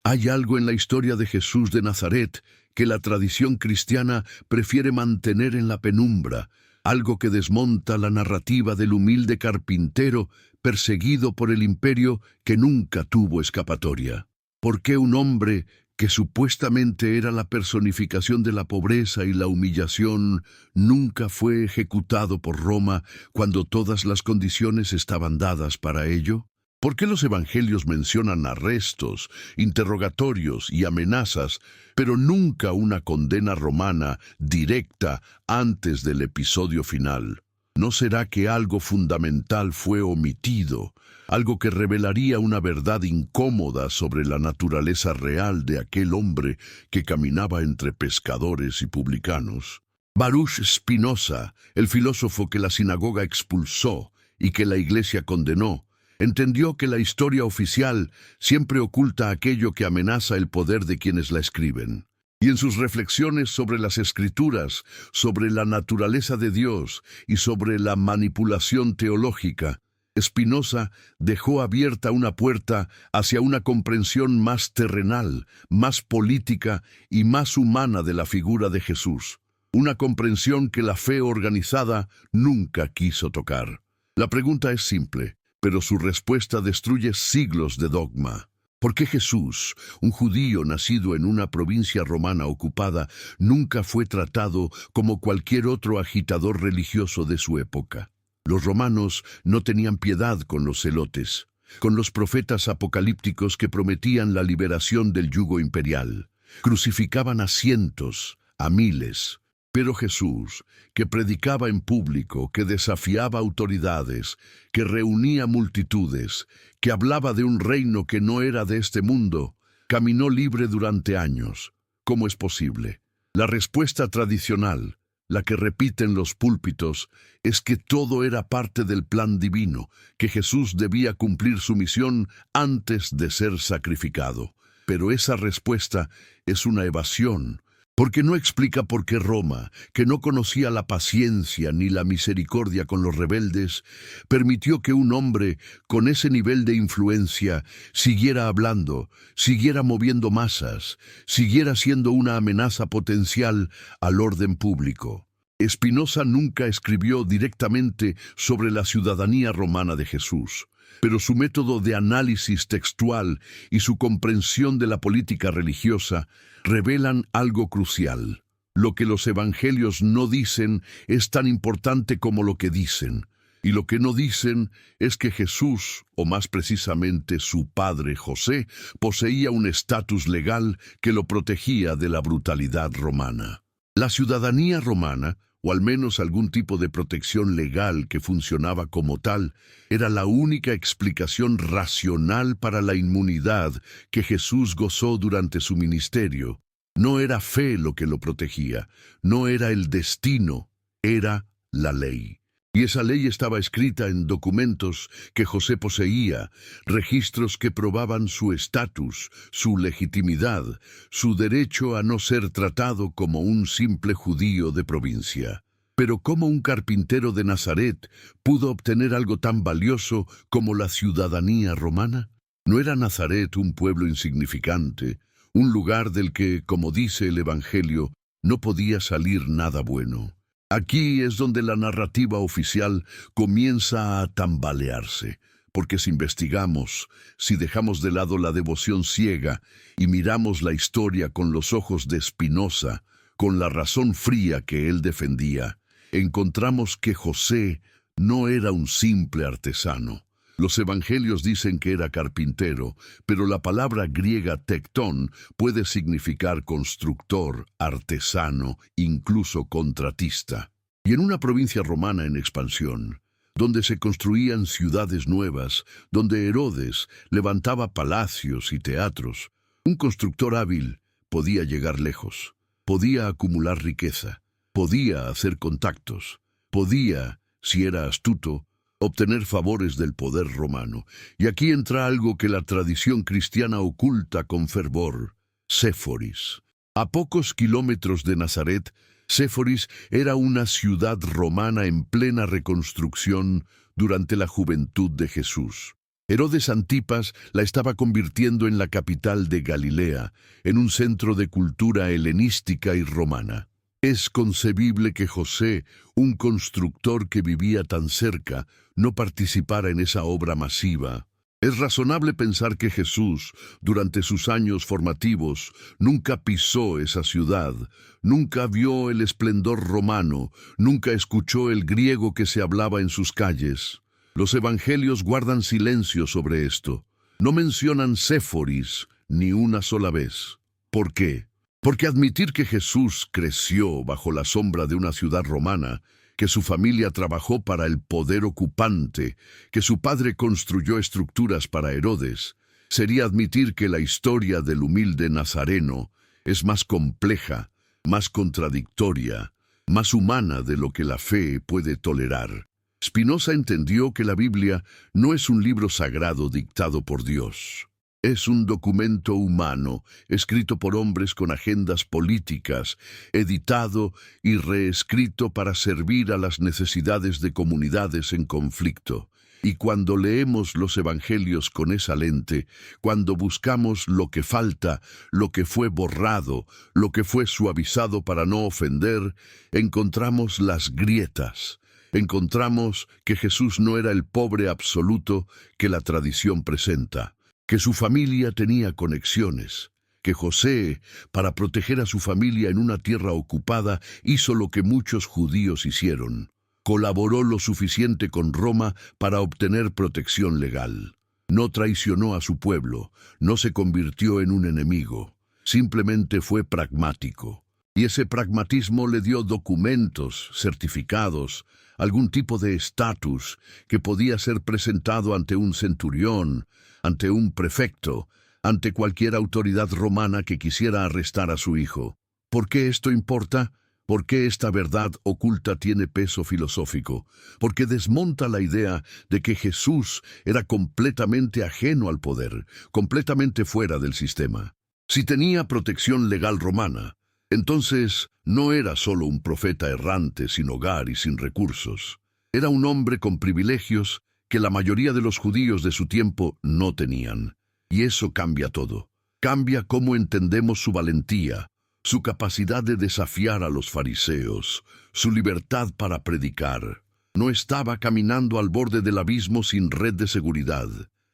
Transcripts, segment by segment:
Hay algo en la historia de Jesús de Nazaret que la tradición cristiana prefiere mantener en la penumbra, algo que desmonta la narrativa del humilde carpintero perseguido por el imperio que nunca tuvo escapatoria. ¿Por qué un hombre que supuestamente era la personificación de la pobreza y la humillación nunca fue ejecutado por Roma cuando todas las condiciones estaban dadas para ello? ¿Por qué los evangelios mencionan arrestos, interrogatorios y amenazas, pero nunca una condena romana directa antes del episodio final? ¿No será que algo fundamental fue omitido, algo que revelaría una verdad incómoda sobre la naturaleza real de aquel hombre que caminaba entre pescadores y publicanos? Baruch Spinoza, el filósofo que la sinagoga expulsó y que la iglesia condenó, entendió que la historia oficial siempre oculta aquello que amenaza el poder de quienes la escriben. Y en sus reflexiones sobre las Escrituras, sobre la naturaleza de Dios y sobre la manipulación teológica, Spinoza dejó abierta una puerta hacia una comprensión más terrenal, más política y más humana de la figura de Jesús. Una comprensión que la fe organizada nunca quiso tocar. La pregunta es simple, pero su respuesta destruye siglos de dogma. ¿Por qué Jesús, un judío nacido en una provincia romana ocupada, nunca fue tratado como cualquier otro agitador religioso de su época? Los romanos no tenían piedad con los celotes, con los profetas apocalípticos que prometían la liberación del yugo imperial. Crucificaban a cientos, a miles. Pero Jesús, que predicaba en público, que desafiaba autoridades, que reunía multitudes, que hablaba de un reino que no era de este mundo, caminó libre durante años. ¿Cómo es posible? La respuesta tradicional, la que repiten los púlpitos, es que todo era parte del plan divino, que Jesús debía cumplir su misión antes de ser sacrificado. Pero esa respuesta es una evasión, porque no explica por qué Roma, que no conocía la paciencia ni la misericordia con los rebeldes, permitió que un hombre con ese nivel de influencia siguiera hablando, siguiera moviendo masas, siguiera siendo una amenaza potencial al orden público. Spinoza nunca escribió directamente sobre la ciudadanía romana de Jesús, pero su método de análisis textual y su comprensión de la política religiosa revelan algo crucial. Lo que los evangelios no dicen es tan importante como lo que dicen, y lo que no dicen es que Jesús, o más precisamente su padre José, poseía un estatus legal que lo protegía de la brutalidad romana. La ciudadanía romana, o al menos algún tipo de protección legal que funcionaba como tal, era la única explicación racional para la inmunidad que Jesús gozó durante su ministerio. No era fe lo que lo protegía, no era el destino, era la ley. Y esa ley estaba escrita en documentos que José poseía, registros que probaban su estatus, su legitimidad, su derecho a no ser tratado como un simple judío de provincia. Pero ¿cómo un carpintero de Nazaret pudo obtener algo tan valioso como la ciudadanía romana? ¿No era Nazaret un pueblo insignificante, un lugar del que, como dice el Evangelio, no podía salir nada bueno? Aquí es donde la narrativa oficial comienza a tambalearse, porque si investigamos, si dejamos de lado la devoción ciega y miramos la historia con los ojos de Spinoza, con la razón fría que él defendía, encontramos que José no era un simple artesano. Los evangelios dicen que era carpintero, pero la palabra griega tectón puede significar constructor, artesano, incluso contratista. Y en una provincia romana en expansión, donde se construían ciudades nuevas, donde Herodes levantaba palacios y teatros, un constructor hábil podía llegar lejos, podía acumular riqueza, podía hacer contactos, podía, si era astuto, obtener favores del poder romano. Y aquí entra algo que la tradición cristiana oculta con fervor: Séforis. A pocos kilómetros de Nazaret, Séforis era una ciudad romana en plena reconstrucción durante la juventud de Jesús. Herodes Antipas la estaba convirtiendo en la capital de Galilea, en un centro de cultura helenística y romana. Es concebible que José, un constructor que vivía tan cerca, no participara en esa obra masiva. Es razonable pensar que Jesús, durante sus años formativos, nunca pisó esa ciudad, nunca vio el esplendor romano, nunca escuchó el griego que se hablaba en sus calles. Los evangelios guardan silencio sobre esto. No mencionan Séforis ni una sola vez. ¿Por qué? Porque admitir que Jesús creció bajo la sombra de una ciudad romana, que su familia trabajó para el poder ocupante, que su padre construyó estructuras para Herodes, sería admitir que la historia del humilde nazareno es más compleja, más contradictoria, más humana de lo que la fe puede tolerar. Spinoza entendió que la Biblia no es un libro sagrado dictado por Dios. Es un documento humano, escrito por hombres con agendas políticas, editado y reescrito para servir a las necesidades de comunidades en conflicto. Y cuando leemos los evangelios con esa lente, cuando buscamos lo que falta, lo que fue borrado, lo que fue suavizado para no ofender, encontramos las grietas. Encontramos que Jesús no era el pobre absoluto que la tradición presenta, que su familia tenía conexiones, que José, para proteger a su familia en una tierra ocupada, hizo lo que muchos judíos hicieron. Colaboró lo suficiente con Roma para obtener protección legal. No traicionó a su pueblo, no se convirtió en un enemigo, simplemente fue pragmático. Y ese pragmatismo le dio documentos, certificados, algún tipo de estatus que podía ser presentado ante un centurión, ante un prefecto, ante cualquier autoridad romana que quisiera arrestar a su hijo. ¿Por qué esto importa? ¿Por qué esta verdad oculta tiene peso filosófico? Porque desmonta la idea de que Jesús era completamente ajeno al poder, completamente fuera del sistema. Si tenía protección legal romana, entonces no era solo un profeta errante sin hogar y sin recursos. Era un hombre con privilegios que la mayoría de los judíos de su tiempo no tenían. Y eso cambia todo. Cambia cómo entendemos su valentía, su capacidad de desafiar a los fariseos, su libertad para predicar. No estaba caminando al borde del abismo sin red de seguridad.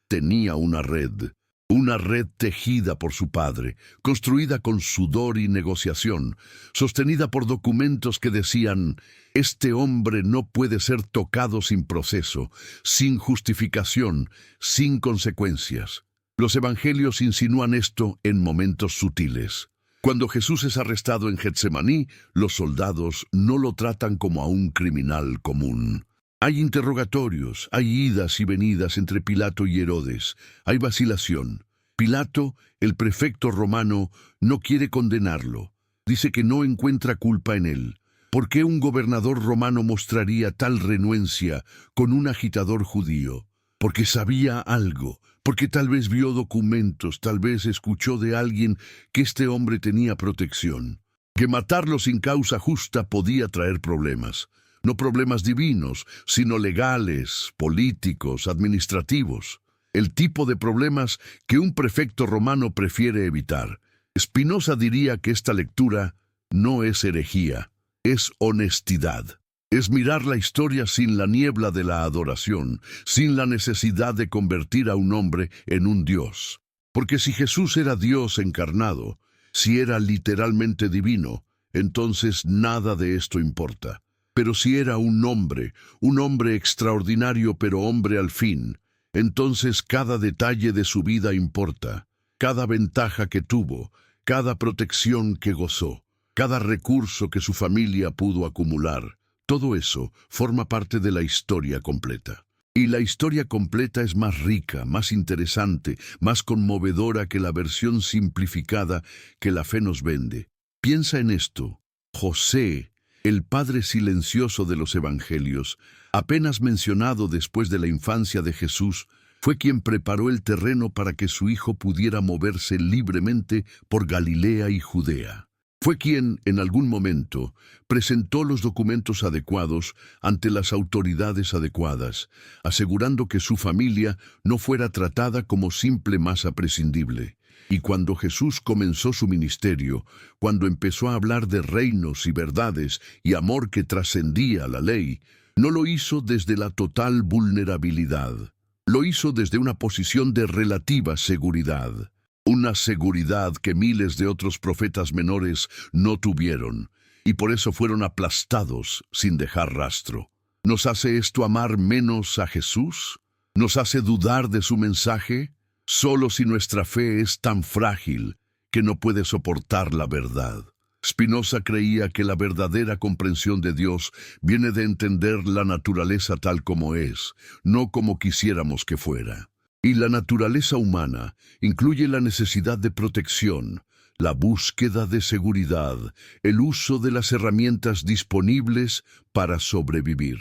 Tenía una red tejida por su padre, construida con sudor y negociación, sostenida por documentos que decían: este hombre no puede ser tocado sin proceso, sin justificación, sin consecuencias. Los evangelios insinúan esto en momentos sutiles. Cuando Jesús es arrestado en Getsemaní, los soldados no lo tratan como a un criminal común. Hay interrogatorios, hay idas y venidas entre Pilato y Herodes, hay vacilación. Pilato, el prefecto romano, no quiere condenarlo. Dice que no encuentra culpa en él. ¿Por qué un gobernador romano mostraría tal renuencia con un agitador judío? Porque sabía algo, porque tal vez vio documentos, tal vez escuchó de alguien que este hombre tenía protección, que matarlo sin causa justa podía traer problemas. No problemas divinos, sino legales, políticos, administrativos. El tipo de problemas que un prefecto romano prefiere evitar. Spinoza diría que esta lectura no es herejía, es honestidad. Es mirar la historia sin la niebla de la adoración, sin la necesidad de convertir a un hombre en un Dios. Porque si Jesús era Dios encarnado, si era literalmente divino, entonces nada de esto importa. Pero si era un hombre extraordinario pero hombre al fin, entonces cada detalle de su vida importa, cada ventaja que tuvo, cada protección que gozó, cada recurso que su familia pudo acumular. Todo eso forma parte de la historia completa. Y la historia completa es más rica, más interesante, más conmovedora que la versión simplificada que la fe nos vende. Piensa en esto. José, el padre silencioso de los evangelios, apenas mencionado después de la infancia de Jesús, fue quien preparó el terreno para que su hijo pudiera moverse libremente por Galilea y Judea. Fue quien, en algún momento, presentó los documentos adecuados ante las autoridades adecuadas, asegurando que su familia no fuera tratada como simple masa prescindible. Y cuando Jesús comenzó su ministerio, cuando empezó a hablar de reinos y verdades y amor que trascendía la ley, no lo hizo desde la total vulnerabilidad. Lo hizo desde una posición de relativa seguridad. Una seguridad que miles de otros profetas menores no tuvieron, y por eso fueron aplastados sin dejar rastro. ¿Nos hace esto amar menos a Jesús? ¿Nos hace dudar de su mensaje? Solo si nuestra fe es tan frágil que no puede soportar la verdad. Spinoza creía que la verdadera comprensión de Dios viene de entender la naturaleza tal como es, no como quisiéramos que fuera. Y la naturaleza humana incluye la necesidad de protección, la búsqueda de seguridad, el uso de las herramientas disponibles para sobrevivir.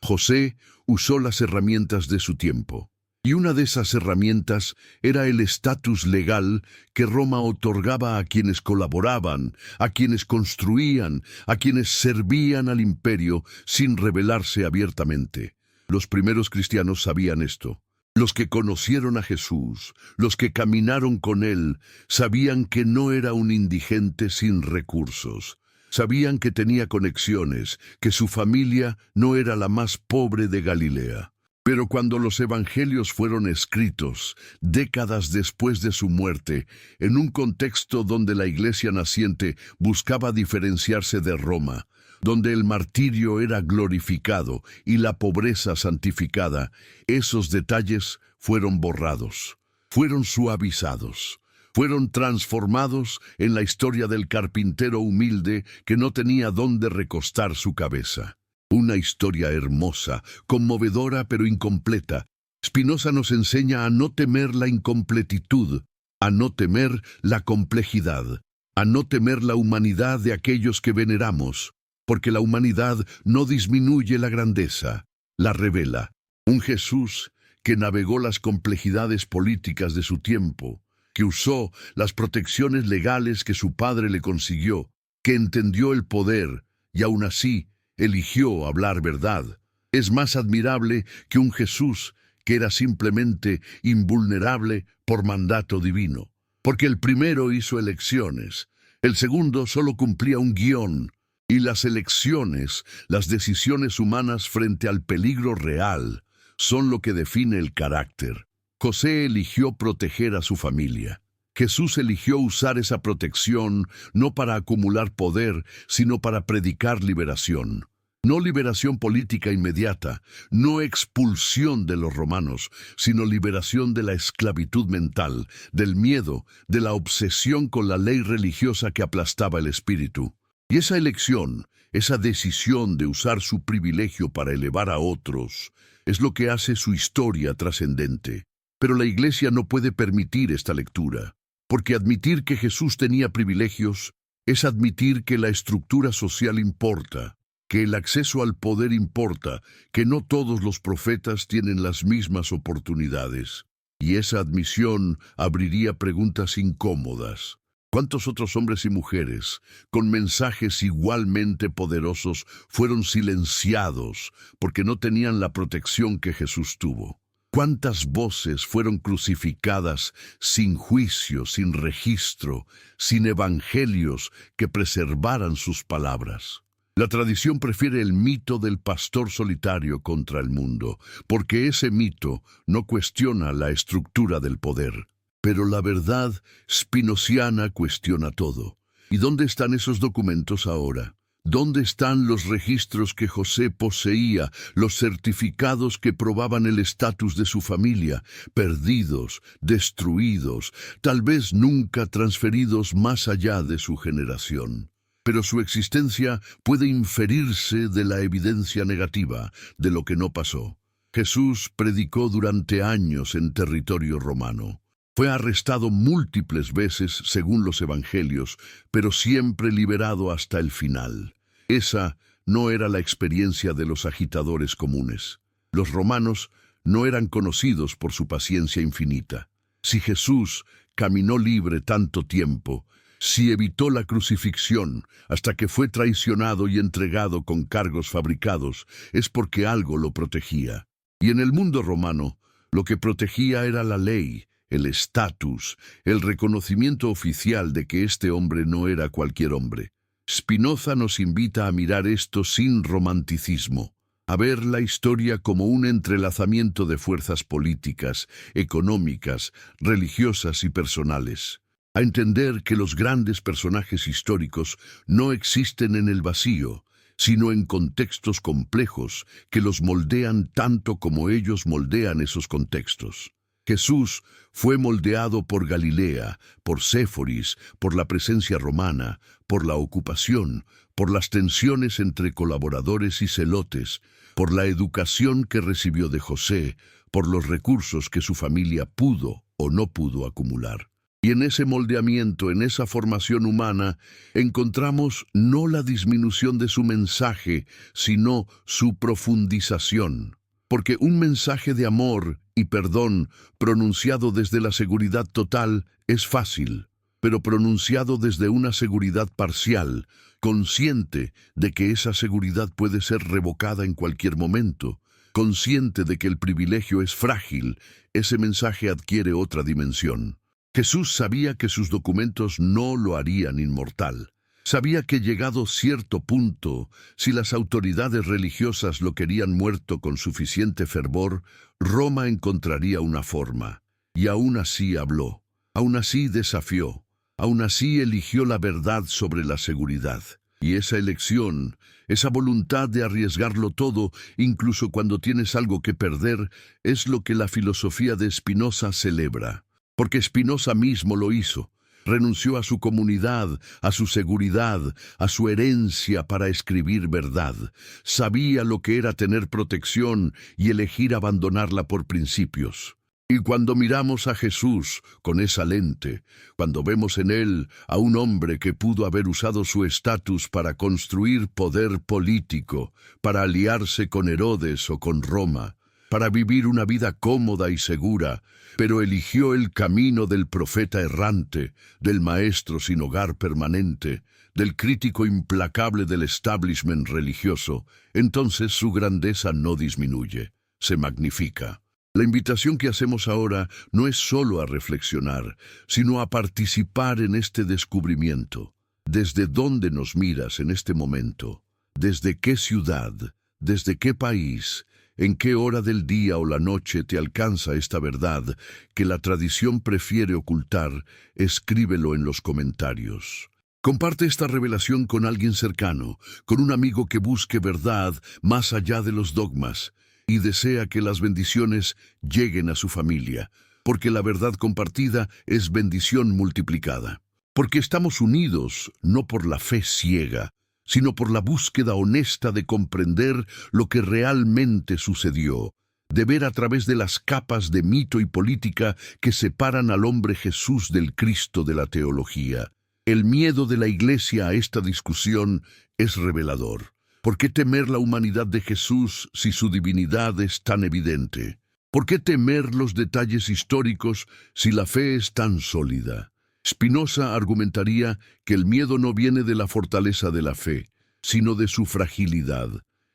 José usó las herramientas de su tiempo. Y una de esas herramientas era el estatus legal que Roma otorgaba a quienes colaboraban, a quienes construían, a quienes servían al imperio sin rebelarse abiertamente. Los primeros cristianos sabían esto. Los que conocieron a Jesús, los que caminaron con Él, sabían que no era un indigente sin recursos. Sabían que tenía conexiones, que su familia no era la más pobre de Galilea. Pero cuando los evangelios fueron escritos, décadas después de su muerte, en un contexto donde la iglesia naciente buscaba diferenciarse de Roma, donde el martirio era glorificado y la pobreza santificada, esos detalles fueron borrados, fueron suavizados, fueron transformados en la historia del carpintero humilde que no tenía dónde recostar su cabeza. Una historia hermosa, conmovedora pero incompleta. Spinoza nos enseña a no temer la incompletitud, a no temer la complejidad, a no temer la humanidad de aquellos que veneramos, porque la humanidad no disminuye la grandeza, la revela. Un Jesús que navegó las complejidades políticas de su tiempo, que usó las protecciones legales que su padre le consiguió, que entendió el poder y aún así eligió hablar verdad. Es más admirable que un Jesús que era simplemente invulnerable por mandato divino, porque el primero hizo elecciones, el segundo solo cumplía un guión, y las elecciones, las decisiones humanas frente al peligro real, son lo que define el carácter. José eligió proteger a su familia. Jesús eligió usar esa protección no para acumular poder, sino para predicar liberación. No liberación política inmediata, no expulsión de los romanos, sino liberación de la esclavitud mental, del miedo, de la obsesión con la ley religiosa que aplastaba el espíritu. Y esa elección, esa decisión de usar su privilegio para elevar a otros, es lo que hace su historia trascendente. Pero la Iglesia no puede permitir esta lectura, porque admitir que Jesús tenía privilegios es admitir que la estructura social importa, que el acceso al poder importa, que no todos los profetas tienen las mismas oportunidades. Y esa admisión abriría preguntas incómodas. ¿Cuántos otros hombres y mujeres, con mensajes igualmente poderosos, fueron silenciados porque no tenían la protección que Jesús tuvo? ¿Cuántas voces fueron crucificadas sin juicio, sin registro, sin evangelios que preservaran sus palabras? La tradición prefiere el mito del pastor solitario contra el mundo, porque ese mito no cuestiona la estructura del poder. Pero la verdad spinoziana cuestiona todo. ¿Y dónde están esos documentos ahora? ¿Dónde están los registros que José poseía, los certificados que probaban el estatus de su familia, perdidos, destruidos, tal vez nunca transferidos más allá de su generación? Pero su existencia puede inferirse de la evidencia negativa, de lo que no pasó. Jesús predicó durante años en territorio romano. Fue arrestado múltiples veces según los evangelios, pero siempre liberado hasta el final. Esa no era la experiencia de los agitadores comunes. Los romanos no eran conocidos por su paciencia infinita. Si Jesús caminó libre tanto tiempo, Si evitó la crucifixión hasta que fue traicionado y entregado con cargos fabricados, es porque algo lo protegía. Y en el mundo romano, lo que protegía era la ley, el estatus, el reconocimiento oficial de que este hombre no era cualquier hombre. Spinoza nos invita a mirar esto sin romanticismo, a ver la historia como un entrelazamiento de fuerzas políticas, económicas, religiosas y personales. A entender que los grandes personajes históricos no existen en el vacío, sino en contextos complejos que los moldean tanto como ellos moldean esos contextos. Jesús fue moldeado por Galilea, por Séforis, por la presencia romana, por la ocupación, por las tensiones entre colaboradores y celotes, por la educación que recibió de José, por los recursos que su familia pudo o no pudo acumular. Y en ese moldeamiento, en esa formación humana, encontramos no la disminución de su mensaje, sino su profundización. Porque un mensaje de amor y perdón pronunciado desde la seguridad total es fácil, pero pronunciado desde una seguridad parcial, consciente de que esa seguridad puede ser revocada en cualquier momento, consciente de que el privilegio es frágil, ese mensaje adquiere otra dimensión. Jesús sabía que sus documentos no lo harían inmortal. Sabía que llegado cierto punto, si las autoridades religiosas lo querían muerto con suficiente fervor, Roma encontraría una forma. Y aún así habló, aún así desafió, aún así eligió la verdad sobre la seguridad. Y esa elección, esa voluntad de arriesgarlo todo, incluso cuando tienes algo que perder, es lo que la filosofía de Spinoza celebra. Porque Spinoza mismo lo hizo. Renunció a su comunidad, a su seguridad, a su herencia para escribir verdad. Sabía lo que era tener protección y elegir abandonarla por principios. Y cuando miramos a Jesús con esa lente, cuando vemos en él a un hombre que pudo haber usado su estatus para construir poder político, para aliarse con Herodes o con Roma, para vivir una vida cómoda y segura, pero eligió el camino del profeta errante, del maestro sin hogar permanente, del crítico implacable del establishment religioso, entonces su grandeza no disminuye, se magnifica. La invitación que hacemos ahora no es solo a reflexionar, sino a participar en este descubrimiento. ¿Desde dónde nos miras en este momento? ¿Desde qué ciudad? ¿Desde qué país? ¿En qué hora del día o la noche te alcanza esta verdad que la tradición prefiere ocultar? Escríbelo en los comentarios. Comparte esta revelación con alguien cercano, con un amigo que busque verdad más allá de los dogmas y desea que las bendiciones lleguen a su familia, porque la verdad compartida es bendición multiplicada. Porque estamos unidos no por la fe ciega, sino por la búsqueda honesta de comprender lo que realmente sucedió, de ver a través de las capas de mito y política que separan al hombre Jesús del Cristo de la teología. El miedo de la Iglesia a esta discusión es revelador. ¿Por qué temer la humanidad de Jesús si su divinidad es tan evidente? ¿Por qué temer los detalles históricos si la fe es tan sólida? Spinoza argumentaría que el miedo no viene de la fortaleza de la fe, sino de su fragilidad,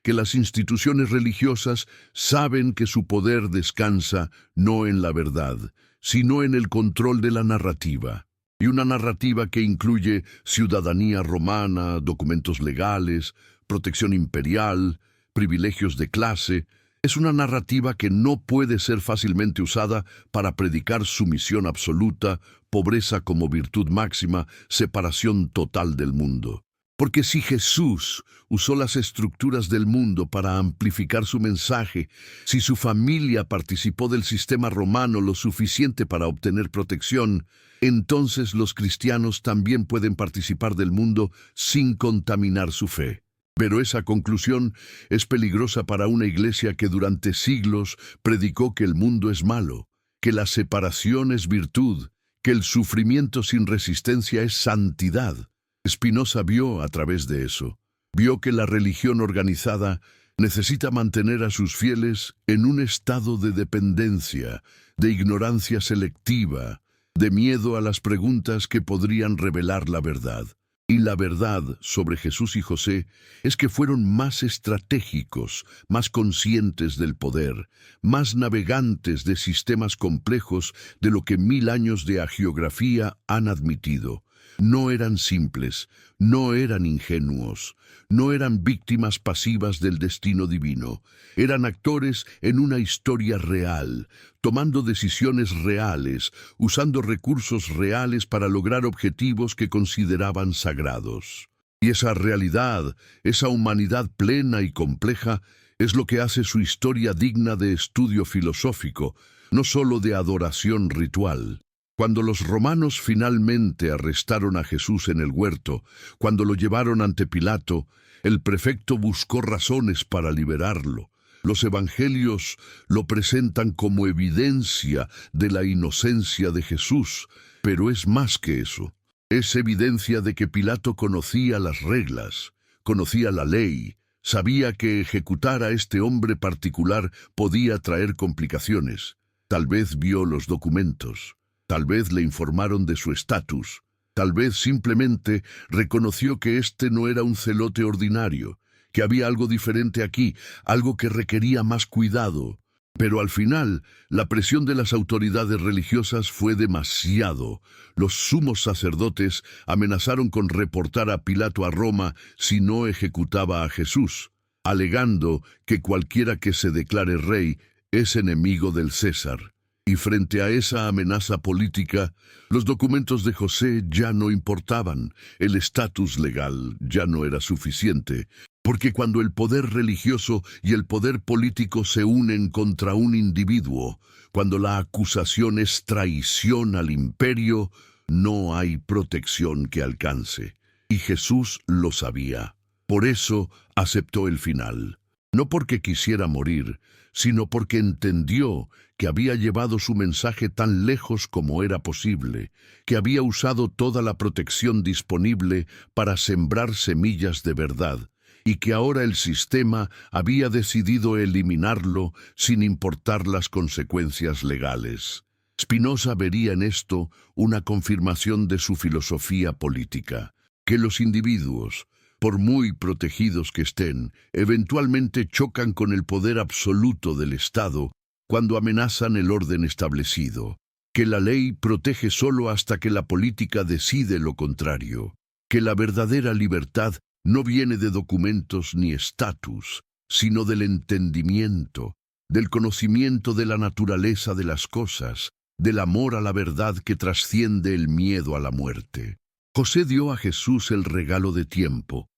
que las instituciones religiosas saben que su poder descansa no en la verdad, sino en el control de la narrativa. Y una narrativa que incluye ciudadanía romana, documentos legales, protección imperial, privilegios de clase, es una narrativa que no puede ser fácilmente usada para predicar sumisión absoluta, pobreza como virtud máxima, separación total del mundo. Porque si Jesús usó las estructuras del mundo para amplificar su mensaje, si su familia participó del sistema romano lo suficiente para obtener protección, entonces los cristianos también pueden participar del mundo sin contaminar su fe. Pero esa conclusión es peligrosa para una iglesia que durante siglos predicó que el mundo es malo, que la separación es virtud, que el sufrimiento sin resistencia es santidad. Spinoza vio a través de eso, vio que la religión organizada necesita mantener a sus fieles en un estado de dependencia, de ignorancia selectiva, de miedo a las preguntas que podrían revelar la verdad. Y la verdad sobre Jesús y José es que fueron más estratégicos, más conscientes del poder, más navegantes de sistemas complejos de lo que 1000 años de hagiografía han admitido. No eran simples, no eran ingenuos, no eran víctimas pasivas del destino divino. Eran actores en una historia real, tomando decisiones reales, usando recursos reales para lograr objetivos que consideraban sagrados. Y esa realidad, esa humanidad plena y compleja, es lo que hace su historia digna de estudio filosófico, no solo de adoración ritual. Cuando los romanos finalmente arrestaron a Jesús en el huerto, cuando lo llevaron ante Pilato, el prefecto buscó razones para liberarlo. Los evangelios lo presentan como evidencia de la inocencia de Jesús, pero es más que eso. Es evidencia de que Pilato conocía las reglas, conocía la ley, sabía que ejecutar a este hombre particular podía traer complicaciones. Tal vez vio los documentos. Tal vez le informaron de su estatus. Tal vez simplemente reconoció que este no era un celote ordinario, que había algo diferente aquí, algo que requería más cuidado. Pero al final, la presión de las autoridades religiosas fue demasiado. Los sumos sacerdotes amenazaron con reportar a Pilato a Roma si no ejecutaba a Jesús, alegando que cualquiera que se declare rey es enemigo del César. Y frente a esa amenaza política, los documentos de José ya no importaban, el estatus legal ya no era suficiente, porque cuando el poder religioso y el poder político se unen contra un individuo, cuando la acusación es traición al imperio, no hay protección que alcance. Y Jesús lo sabía. Por eso aceptó el final. No porque quisiera morir, sino porque entendió que había llevado su mensaje tan lejos como era posible, que había usado toda la protección disponible para sembrar semillas de verdad, y que ahora el sistema había decidido eliminarlo sin importar las consecuencias legales. Spinoza vería en esto una confirmación de su filosofía política, que los individuos, por muy protegidos que estén, eventualmente chocan con el poder absoluto del Estado cuando amenazan el orden establecido, que la ley protege solo hasta que la política decide lo contrario, que la verdadera libertad no viene de documentos ni estatus, sino del entendimiento, del conocimiento de la naturaleza de las cosas, del amor a la verdad que trasciende el miedo a la muerte. José dio a Jesús el regalo de tiempo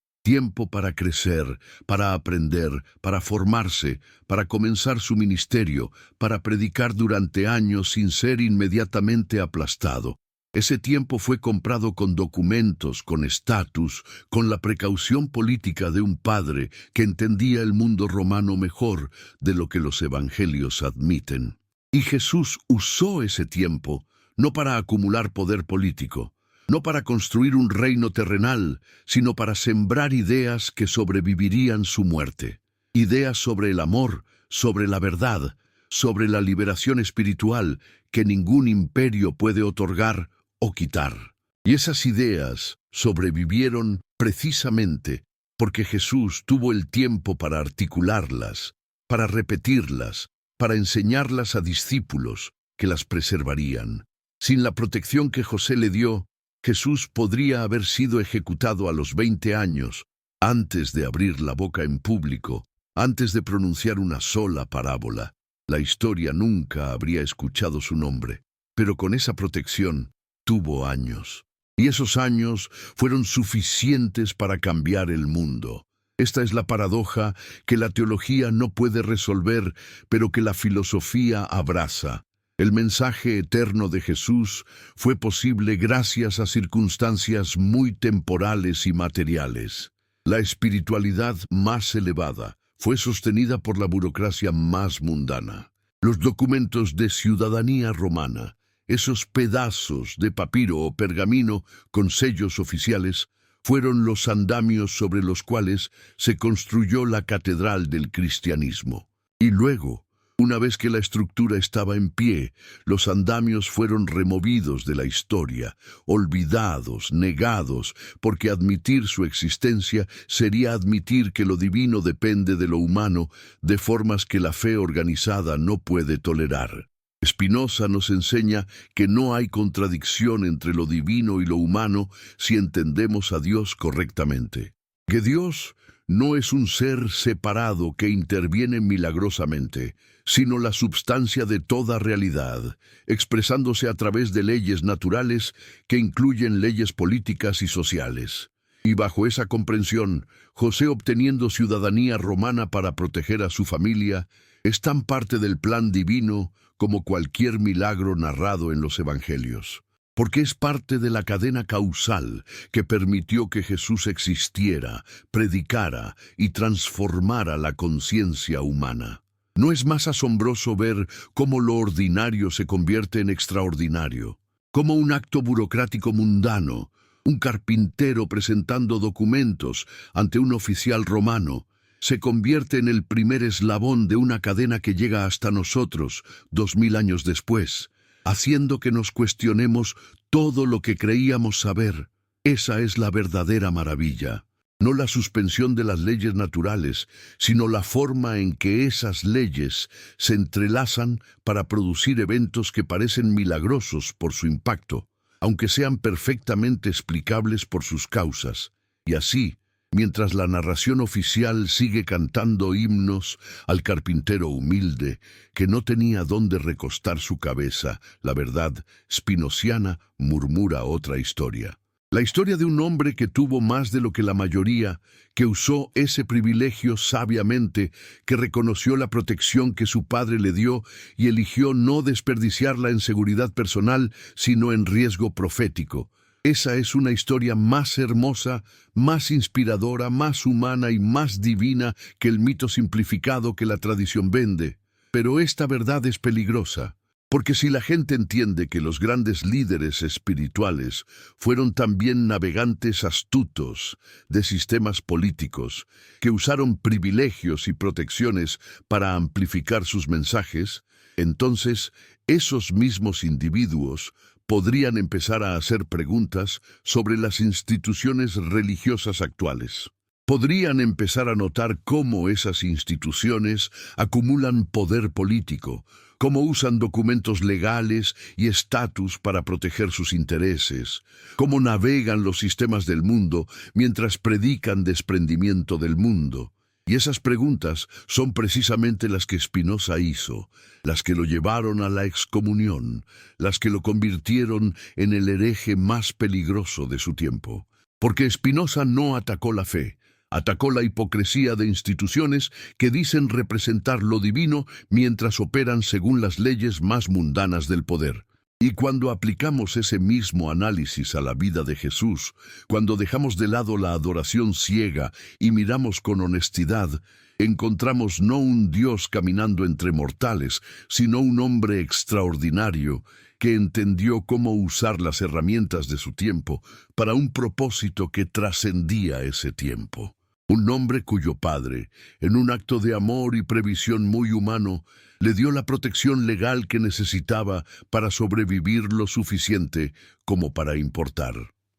para crecer, para aprender, para formarse, para comenzar su ministerio, para predicar durante años sin ser inmediatamente aplastado. Ese tiempo fue comprado con documentos, con estatus, con la precaución política de un padre que entendía el mundo romano mejor de lo que los evangelios admiten. Y Jesús usó ese tiempo, no para acumular poder político, no para construir un reino terrenal, sino para sembrar ideas que sobrevivirían su muerte. Ideas sobre el amor, sobre la verdad, sobre la liberación espiritual que ningún imperio puede otorgar o quitar. Y esas ideas sobrevivieron precisamente porque Jesús tuvo el tiempo para articularlas, para repetirlas, para enseñarlas a discípulos que las preservarían. Sin la protección que José le dio, Jesús podría haber sido ejecutado a los 20 años, antes de abrir la boca en público, antes de pronunciar una sola parábola. La historia nunca habría escuchado su nombre, pero con esa protección tuvo años. Y esos años fueron suficientes para cambiar el mundo. Esta es la paradoja que la teología no puede resolver, pero que la filosofía abraza. El mensaje eterno de Jesús fue posible gracias a circunstancias muy temporales y materiales. La espiritualidad más elevada fue sostenida por la burocracia más mundana. Los documentos de ciudadanía romana, esos pedazos de papiro o pergamino con sellos oficiales, fueron los andamios sobre los cuales se construyó la catedral del cristianismo. Y luego, Una vez que la estructura estaba en pie, los andamios fueron removidos de la historia, olvidados, negados, porque admitir su existencia sería admitir que lo divino depende de lo humano de formas que la fe organizada no puede tolerar. Spinoza nos enseña que no hay contradicción entre lo divino y lo humano si entendemos a Dios correctamente. Que Dios no es un ser separado que interviene milagrosamente, sino la substancia de toda realidad, expresándose a través de leyes naturales que incluyen leyes políticas y sociales. Y bajo esa comprensión, José, obteniendo ciudadanía romana para proteger a su familia, es tan parte del plan divino como cualquier milagro narrado en los evangelios, porque es parte de la cadena causal que permitió que Jesús existiera, predicara y transformara la conciencia humana. ¿No es más asombroso ver cómo lo ordinario se convierte en extraordinario? Como un acto burocrático mundano, un carpintero presentando documentos ante un oficial romano, se convierte en el primer eslabón de una cadena que llega hasta nosotros 2000 años después, haciendo que nos cuestionemos todo lo que creíamos saber. Esa es la verdadera maravilla. No la suspensión de las leyes naturales, sino la forma en que esas leyes se entrelazan para producir eventos que parecen milagrosos por su impacto, aunque sean perfectamente explicables por sus causas. Y así, mientras la narración oficial sigue cantando himnos al carpintero humilde que no tenía dónde recostar su cabeza, la verdad spinoziana murmura otra historia. La historia de un hombre que tuvo más de lo que la mayoría, que usó ese privilegio sabiamente, que reconoció la protección que su padre le dio y eligió no desperdiciarla en seguridad personal, sino en riesgo profético. Esa es una historia más hermosa, más inspiradora, más humana y más divina que el mito simplificado que la tradición vende. Pero esta verdad es peligrosa, porque si la gente entiende que los grandes líderes espirituales fueron también navegantes astutos de sistemas políticos, que usaron privilegios y protecciones para amplificar sus mensajes, entonces esos mismos individuos podrían empezar a hacer preguntas sobre las instituciones religiosas actuales. Podrían empezar a notar cómo esas instituciones acumulan poder político, cómo usan documentos legales y estatus para proteger sus intereses, cómo navegan los sistemas del mundo mientras predican desprendimiento del mundo. Y esas preguntas son precisamente las que Spinoza hizo, las que lo llevaron a la excomunión, las que lo convirtieron en el hereje más peligroso de su tiempo. Porque Spinoza no atacó la fe, atacó la hipocresía de instituciones que dicen representar lo divino mientras operan según las leyes más mundanas del poder. Y cuando aplicamos ese mismo análisis a la vida de Jesús, cuando dejamos de lado la adoración ciega y miramos con honestidad, encontramos no un Dios caminando entre mortales, sino un hombre extraordinario que entendió cómo usar las herramientas de su tiempo para un propósito que trascendía ese tiempo. Un hombre cuyo padre, en un acto de amor y previsión muy humano, le dio la protección legal que necesitaba para sobrevivir lo suficiente como para importar.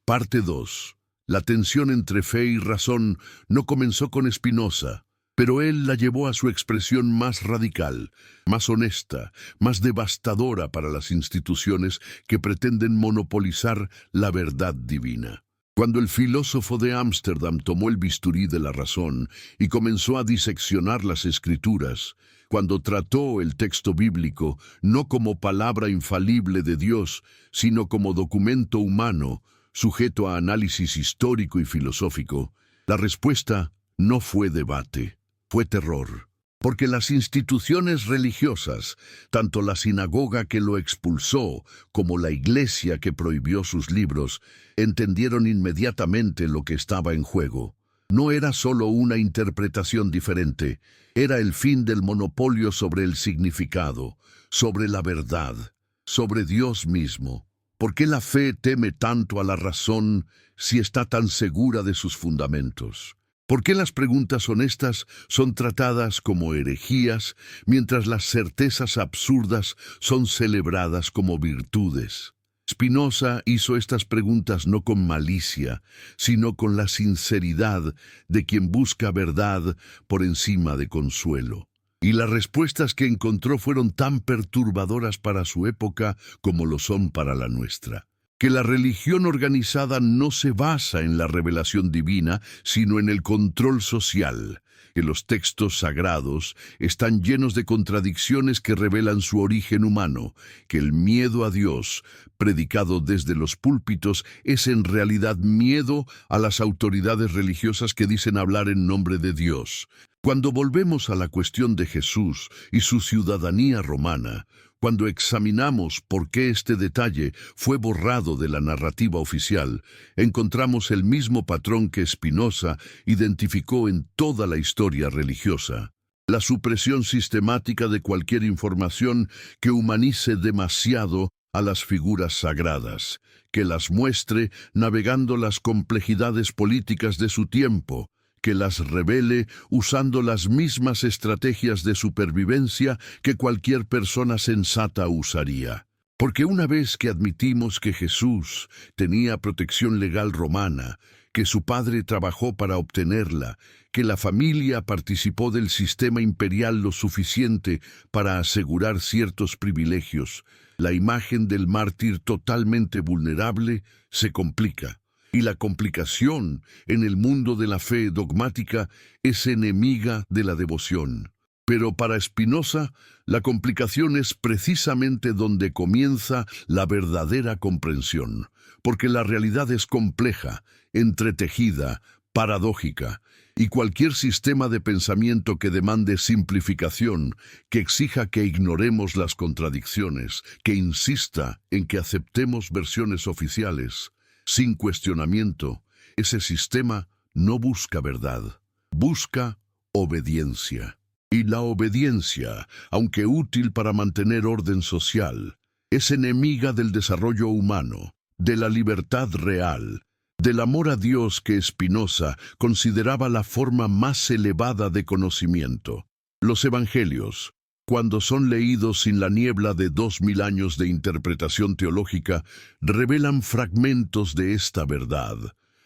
Parte 2. La tensión entre fe y razón no comenzó con Spinoza, pero él la llevó a su expresión más radical, más honesta, más devastadora para las instituciones que pretenden monopolizar la verdad divina. Cuando el filósofo de Ámsterdam tomó el bisturí de la razón y comenzó a diseccionar las escrituras, cuando trató el texto bíblico no como palabra infalible de Dios, sino como documento humano, sujeto a análisis histórico y filosófico, la respuesta no fue debate, fue terror. Porque las instituciones religiosas, tanto la sinagoga que lo expulsó como la iglesia que prohibió sus libros, entendieron inmediatamente lo que estaba en juego. No era solo una interpretación diferente, era el fin del monopolio sobre el significado, sobre la verdad, sobre Dios mismo. ¿Por qué la fe teme tanto a la razón si está tan segura de sus fundamentos? ¿Por qué las preguntas honestas son tratadas como herejías, mientras las certezas absurdas son celebradas como virtudes? Spinoza hizo estas preguntas no con malicia, sino con la sinceridad de quien busca verdad por encima de consuelo. Y las respuestas que encontró fueron tan perturbadoras para su época como lo son para la nuestra. Que la religión organizada no se basa en la revelación divina, sino en el control social, que los textos sagrados están llenos de contradicciones que revelan su origen humano, que el miedo a Dios, predicado desde los púlpitos, es en realidad miedo a las autoridades religiosas que dicen hablar en nombre de Dios. Cuando volvemos a la cuestión de Jesús y su ciudadanía romana, cuando examinamos por qué este detalle fue borrado de la narrativa oficial, encontramos el mismo patrón que Spinoza identificó en toda la historia religiosa: la supresión sistemática de cualquier información que humanice demasiado a las figuras sagradas, que las muestre navegando las complejidades políticas de su tiempo, que las revele usando las mismas estrategias de supervivencia que cualquier persona sensata usaría. Porque una vez que admitimos que Jesús tenía protección legal romana, que su padre trabajó para obtenerla, que la familia participó del sistema imperial lo suficiente para asegurar ciertos privilegios, la imagen del mártir totalmente vulnerable se complica. Y la complicación en el mundo de la fe dogmática es enemiga de la devoción. Pero para Spinoza, la complicación es precisamente donde comienza la verdadera comprensión, porque la realidad es compleja, entretejida, paradójica, y cualquier sistema de pensamiento que demande simplificación, que exija que ignoremos las contradicciones, que insista en que aceptemos versiones oficiales, sin cuestionamiento, ese sistema no busca verdad, busca obediencia. Y la obediencia, aunque útil para mantener orden social, es enemiga del desarrollo humano, de la libertad real, del amor a Dios que Spinoza consideraba la forma más elevada de conocimiento. Los evangelios, cuando son leídos sin la niebla de 2000 años de interpretación teológica, revelan fragmentos de esta verdad.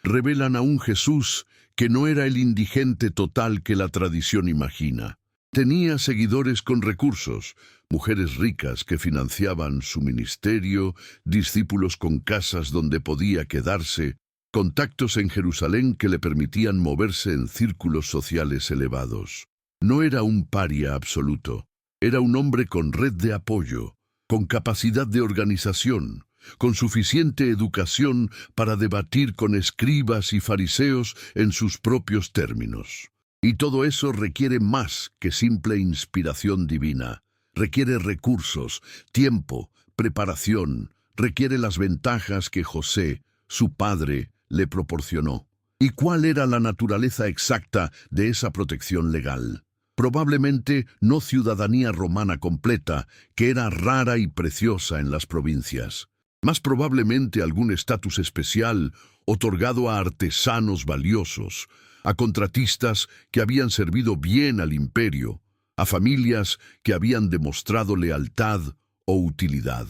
Revelan a un Jesús que no era el indigente total que la tradición imagina. Tenía seguidores con recursos, mujeres ricas que financiaban su ministerio, discípulos con casas donde podía quedarse, contactos en Jerusalén que le permitían moverse en círculos sociales elevados. No era un paria absoluto. Era un hombre con red de apoyo, con capacidad de organización, con suficiente educación para debatir con escribas y fariseos en sus propios términos. Y todo eso requiere más que simple inspiración divina. Requiere recursos, tiempo, preparación, requiere las ventajas que José, su padre, le proporcionó. ¿Y cuál era la naturaleza exacta de esa protección legal? Probablemente no ciudadanía romana completa, que era rara y preciosa en las provincias. Más probablemente algún estatus especial otorgado a artesanos valiosos, a contratistas que habían servido bien al imperio, a familias que habían demostrado lealtad o utilidad.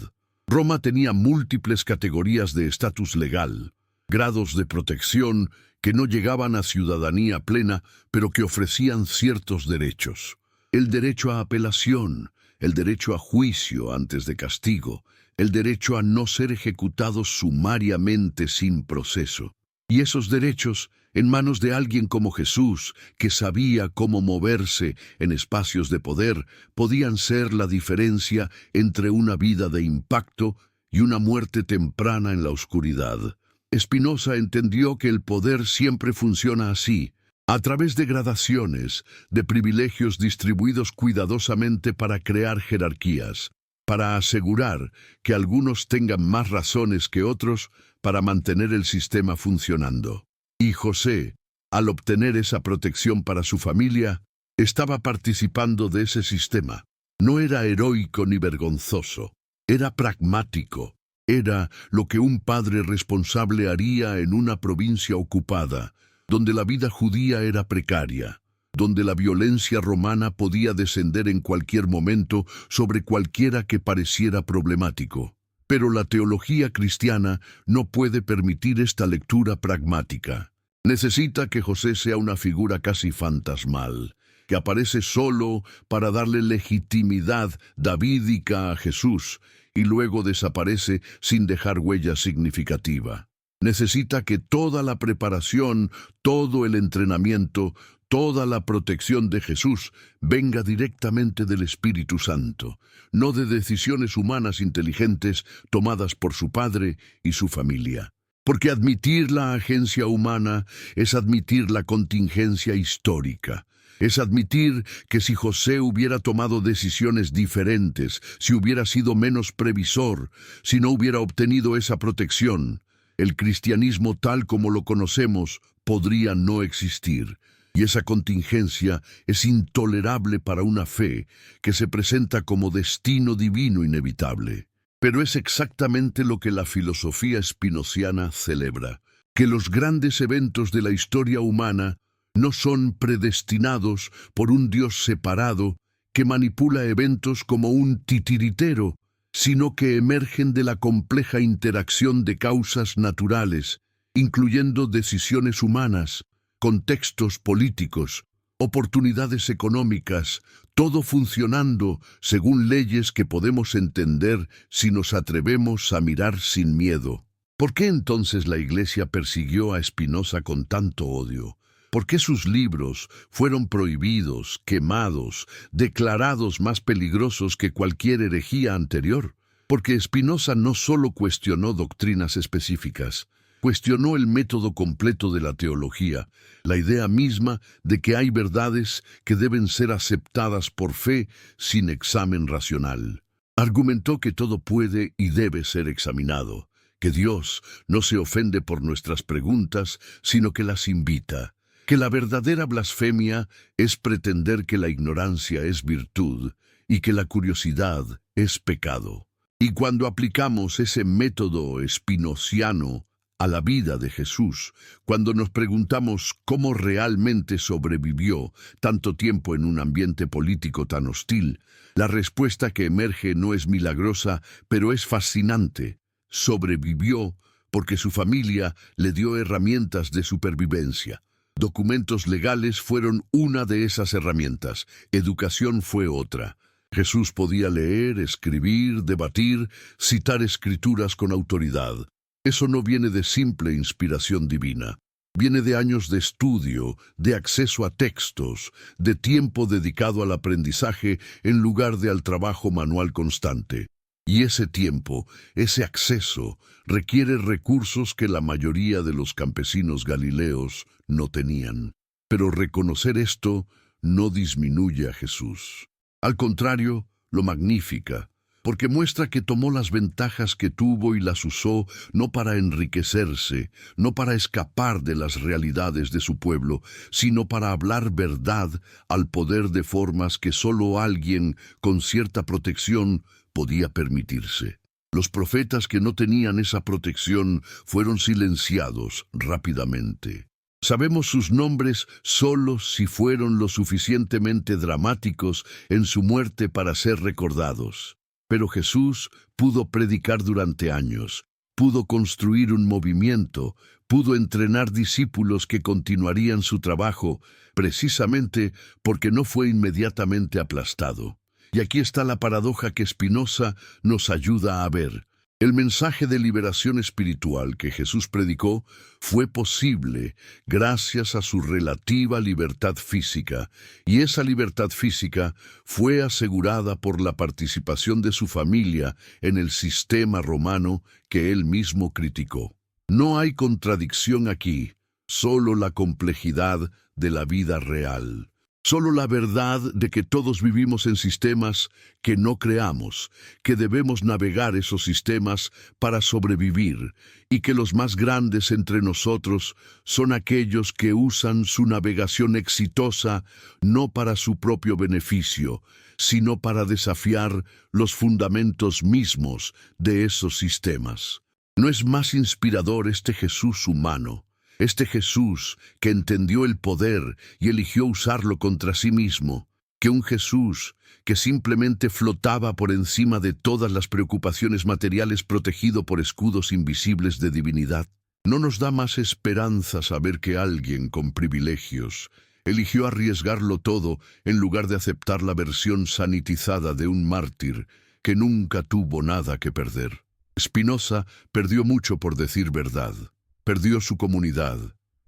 Roma tenía múltiples categorías de estatus legal, grados de protección que no llegaban a ciudadanía plena, pero que ofrecían ciertos derechos. El derecho a apelación, el derecho a juicio antes de castigo, el derecho a no ser ejecutado sumariamente sin proceso. Y esos derechos, en manos de alguien como Jesús, que sabía cómo moverse en espacios de poder, podían ser la diferencia entre una vida de impacto y una muerte temprana en la oscuridad. Spinoza entendió que el poder siempre funciona así, a través de gradaciones, de privilegios distribuidos cuidadosamente para crear jerarquías, para asegurar que algunos tengan más razones que otros para mantener el sistema funcionando. Y José, al obtener esa protección para su familia, estaba participando de ese sistema. No era heroico ni vergonzoso, era pragmático. Era lo que un padre responsable haría en una provincia ocupada, donde la vida judía era precaria, donde la violencia romana podía descender en cualquier momento sobre cualquiera que pareciera problemático. Pero la teología cristiana no puede permitir esta lectura pragmática. Necesita que José sea una figura casi fantasmal, que aparece solo para darle legitimidad davídica a Jesús y luego desaparece sin dejar huella significativa. Necesita que toda la preparación, todo el entrenamiento, toda la protección de Jesús venga directamente del Espíritu Santo, no de decisiones humanas inteligentes tomadas por su padre y su familia. Porque admitir la agencia humana es admitir la contingencia histórica. Es admitir que si José hubiera tomado decisiones diferentes, si hubiera sido menos previsor, si no hubiera obtenido esa protección, el cristianismo tal como lo conocemos podría no existir. Y esa contingencia es intolerable para una fe que se presenta como destino divino inevitable. Pero es exactamente lo que la filosofía espinociana celebra, que los grandes eventos de la historia humana no son predestinados por un Dios separado que manipula eventos como un titiritero, sino que emergen de la compleja interacción de causas naturales, incluyendo decisiones humanas, contextos políticos, oportunidades económicas, todo funcionando según leyes que podemos entender si nos atrevemos a mirar sin miedo. ¿Por qué entonces la Iglesia persiguió a Spinoza con tanto odio? ¿Por qué sus libros fueron prohibidos, quemados, declarados más peligrosos que cualquier herejía anterior? Porque Spinoza no solo cuestionó doctrinas específicas, cuestionó el método completo de la teología, la idea misma de que hay verdades que deben ser aceptadas por fe sin examen racional. Argumentó que todo puede y debe ser examinado, que Dios no se ofende por nuestras preguntas, sino que las invita, que la verdadera blasfemia es pretender que la ignorancia es virtud y que la curiosidad es pecado. Y cuando aplicamos ese método spinociano a la vida de Jesús, cuando nos preguntamos cómo realmente sobrevivió tanto tiempo en un ambiente político tan hostil, la respuesta que emerge no es milagrosa, pero es fascinante. Sobrevivió porque su familia le dio herramientas de supervivencia. Documentos legales fueron una de esas herramientas, educación fue otra. Jesús podía leer, escribir, debatir, citar escrituras con autoridad. Eso no viene de simple inspiración divina. Viene de años de estudio, de acceso a textos, de tiempo dedicado al aprendizaje en lugar de al trabajo manual constante. Y ese tiempo, ese acceso, requiere recursos que la mayoría de los campesinos galileos no tenían. Pero reconocer esto no disminuye a Jesús. Al contrario, lo magnifica, porque muestra que tomó las ventajas que tuvo y las usó no para enriquecerse, no para escapar de las realidades de su pueblo, sino para hablar verdad al poder de formas que solo alguien con cierta protección podía permitirse. Los profetas que no tenían esa protección fueron silenciados rápidamente. Sabemos sus nombres solo si fueron lo suficientemente dramáticos en su muerte para ser recordados. Pero Jesús pudo predicar durante años, pudo construir un movimiento, pudo entrenar discípulos que continuarían su trabajo, precisamente porque no fue inmediatamente aplastado. Y aquí está la paradoja que Spinoza nos ayuda a ver. El mensaje de liberación espiritual que Jesús predicó fue posible gracias a su relativa libertad física, y esa libertad física fue asegurada por la participación de su familia en el sistema romano que él mismo criticó. No hay contradicción aquí, solo la complejidad de la vida real. Solo la verdad de que todos vivimos en sistemas que no creamos, que debemos navegar esos sistemas para sobrevivir, y que los más grandes entre nosotros son aquellos que usan su navegación exitosa no para su propio beneficio, sino para desafiar los fundamentos mismos de esos sistemas. ¿No es más inspirador este Jesús humano, Este Jesús que entendió el poder y eligió usarlo contra sí mismo, que un Jesús que simplemente flotaba por encima de todas las preocupaciones materiales protegido por escudos invisibles de divinidad. ¿No nos da más esperanza saber que alguien con privilegios eligió arriesgarlo todo en lugar de aceptar la versión sanitizada de un mártir que nunca tuvo nada que perder? Spinoza perdió mucho por decir verdad. Perdió su comunidad,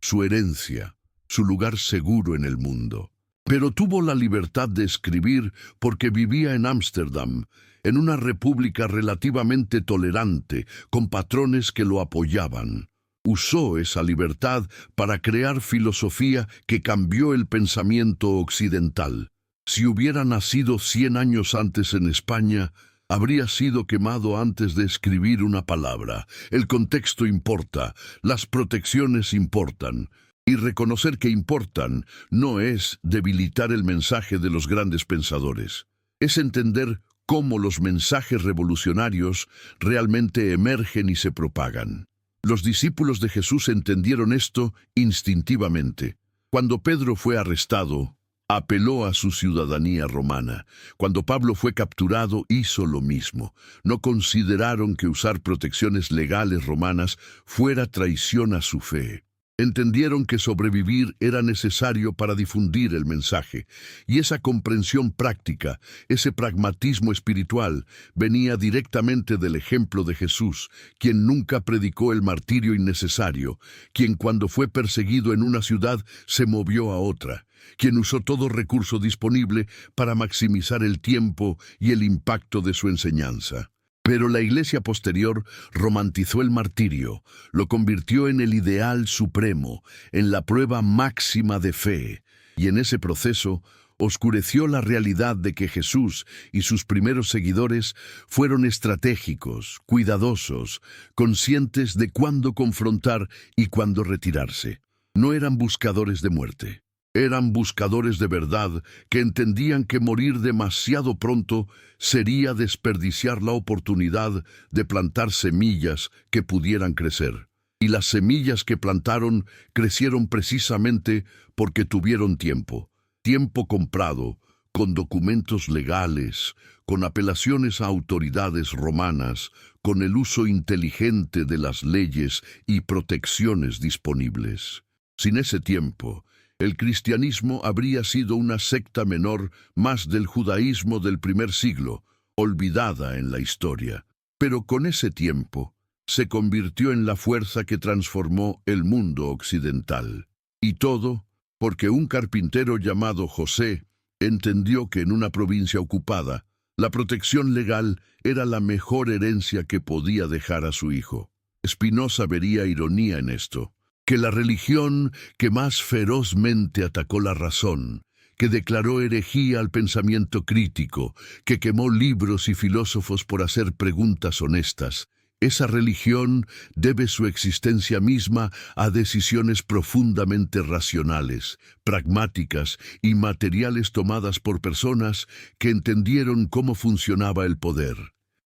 su herencia, su lugar seguro en el mundo. Pero tuvo la libertad de escribir porque vivía en Ámsterdam, en una república relativamente tolerante, con patrones que lo apoyaban. Usó esa libertad para crear filosofía que cambió el pensamiento occidental. Si hubiera nacido 100 años antes en España, habría sido quemado antes de escribir una palabra. El contexto importa, las protecciones importan. Y reconocer que importan no es debilitar el mensaje de los grandes pensadores. Es entender cómo los mensajes revolucionarios realmente emergen y se propagan. Los discípulos de Jesús entendieron esto instintivamente. Cuando Pedro fue arrestado, apeló a su ciudadanía romana. Cuando Pablo fue capturado, hizo lo mismo. No consideraron que usar protecciones legales romanas fuera traición a su fe. Entendieron que sobrevivir era necesario para difundir el mensaje, y esa comprensión práctica, ese pragmatismo espiritual, venía directamente del ejemplo de Jesús, quien nunca predicó el martirio innecesario, quien cuando fue perseguido en una ciudad se movió a otra, quien usó todo recurso disponible para maximizar el tiempo y el impacto de su enseñanza. Pero la Iglesia posterior romantizó el martirio, lo convirtió en el ideal supremo, en la prueba máxima de fe, y en ese proceso oscureció la realidad de que Jesús y sus primeros seguidores fueron estratégicos, cuidadosos, conscientes de cuándo confrontar y cuándo retirarse. No eran buscadores de muerte. Eran buscadores de verdad que entendían que morir demasiado pronto sería desperdiciar la oportunidad de plantar semillas que pudieran crecer. Y las semillas que plantaron crecieron precisamente porque tuvieron tiempo. Tiempo comprado, con documentos legales, con apelaciones a autoridades romanas, con el uso inteligente de las leyes y protecciones disponibles. Sin ese tiempo, el cristianismo habría sido una secta menor más del judaísmo del primer siglo, olvidada en la historia. Pero con ese tiempo, se convirtió en la fuerza que transformó el mundo occidental. Y todo porque un carpintero llamado José entendió que en una provincia ocupada, la protección legal era la mejor herencia que podía dejar a su hijo. Spinoza vería ironía en esto. Que la religión que más ferozmente atacó la razón, que declaró herejía al pensamiento crítico, que quemó libros y filósofos por hacer preguntas honestas, esa religión debe su existencia misma a decisiones profundamente racionales, pragmáticas y materiales tomadas por personas que entendieron cómo funcionaba el poder.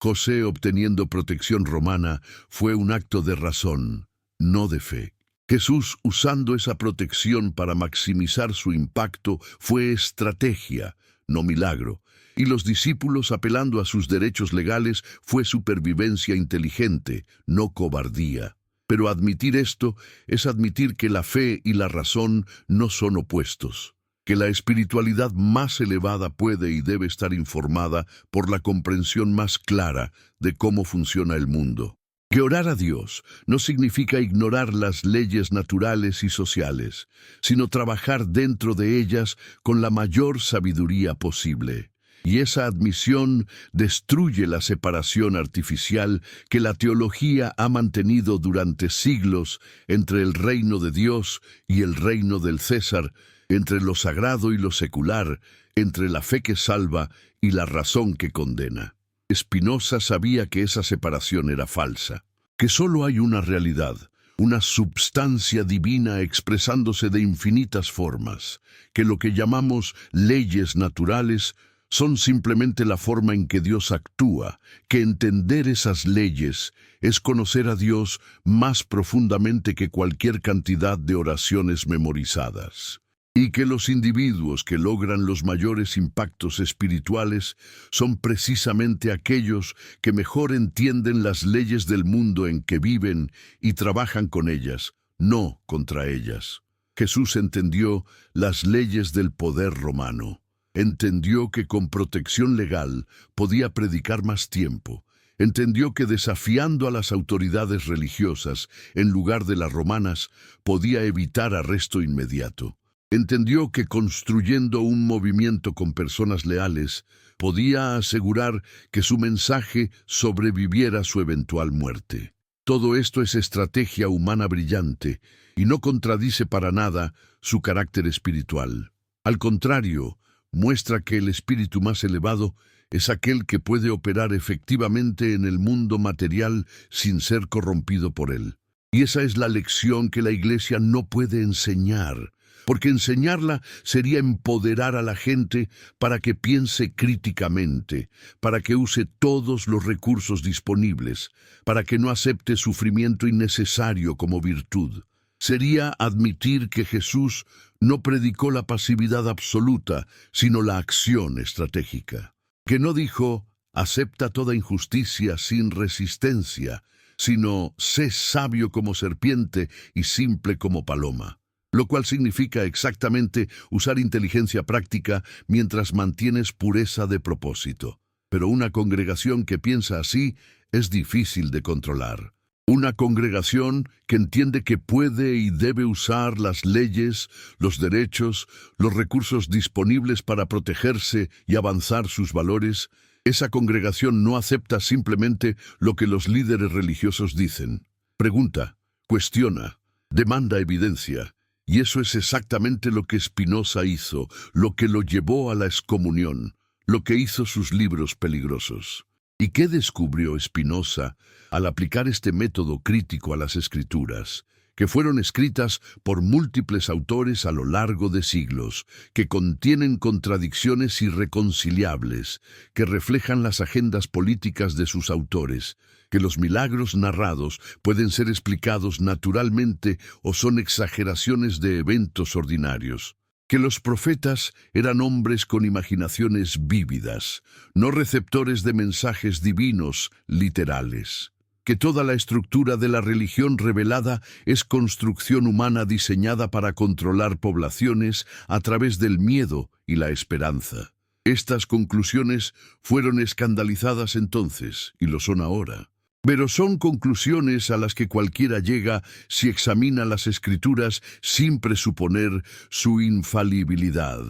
José obteniendo protección romana fue un acto de razón, no de fe. Jesús, usando esa protección para maximizar su impacto, fue estrategia, no milagro, y los discípulos, apelando a sus derechos legales, fue supervivencia inteligente, no cobardía. Pero admitir esto es admitir que la fe y la razón no son opuestos, que la espiritualidad más elevada puede y debe estar informada por la comprensión más clara de cómo funciona el mundo. Que orar a Dios no significa ignorar las leyes naturales y sociales, sino trabajar dentro de ellas con la mayor sabiduría posible. Y esa admisión destruye la separación artificial que la teología ha mantenido durante siglos entre el reino de Dios y el reino del César, entre lo sagrado y lo secular, entre la fe que salva y la razón que condena. Spinoza sabía que esa separación era falsa, que solo hay una realidad, una substancia divina expresándose de infinitas formas, que lo que llamamos leyes naturales Son simplemente la forma en que Dios actúa, que entender esas leyes es conocer a Dios más profundamente que cualquier cantidad de oraciones memorizadas. Y que los individuos que logran los mayores impactos espirituales son precisamente aquellos que mejor entienden las leyes del mundo en que viven y trabajan con ellas, no contra ellas. Jesús entendió las leyes del poder romano. Entendió que con protección legal podía predicar más tiempo. Entendió que desafiando a las autoridades religiosas, en lugar de las romanas, podía evitar arresto inmediato. Entendió que construyendo un movimiento con personas leales, podía asegurar que su mensaje sobreviviera a su eventual muerte. Todo esto es estrategia humana brillante y no contradice para nada su carácter espiritual. Al contrario, muestra que el espíritu más elevado es aquel que puede operar efectivamente en el mundo material sin ser corrompido por él. Y esa es la lección que la Iglesia no puede enseñar, porque enseñarla sería empoderar a la gente para que piense críticamente, para que use todos los recursos disponibles, para que no acepte sufrimiento innecesario como virtud. Sería admitir que Jesús no predicó la pasividad absoluta, sino la acción estratégica. Que no dijo, acepta toda injusticia sin resistencia, sino sé sabio como serpiente y simple como paloma. Lo cual significa exactamente usar inteligencia práctica mientras mantienes pureza de propósito. Pero una congregación que piensa así es difícil de controlar. Una congregación que entiende que puede y debe usar las leyes, los derechos, los recursos disponibles para protegerse y avanzar sus valores, esa congregación no acepta simplemente lo que los líderes religiosos dicen. Pregunta, cuestiona, demanda evidencia. Y eso es exactamente lo que Spinoza hizo, lo que lo llevó a la excomunión, lo que hizo sus libros peligrosos. ¿Y qué descubrió Spinoza al aplicar este método crítico a las Escrituras, que fueron escritas por múltiples autores a lo largo de siglos, que contienen contradicciones irreconciliables, que reflejan las agendas políticas de sus autores, que los milagros narrados pueden ser explicados naturalmente o son exageraciones de eventos ordinarios? Que los profetas eran hombres con imaginaciones vívidas, no receptores de mensajes divinos literales. Que toda la estructura de la religión revelada es construcción humana diseñada para controlar poblaciones a través del miedo y la esperanza. Estas conclusiones fueron escandalizadas entonces, y lo son ahora. Pero son conclusiones a las que cualquiera llega si examina las Escrituras sin presuponer su infalibilidad,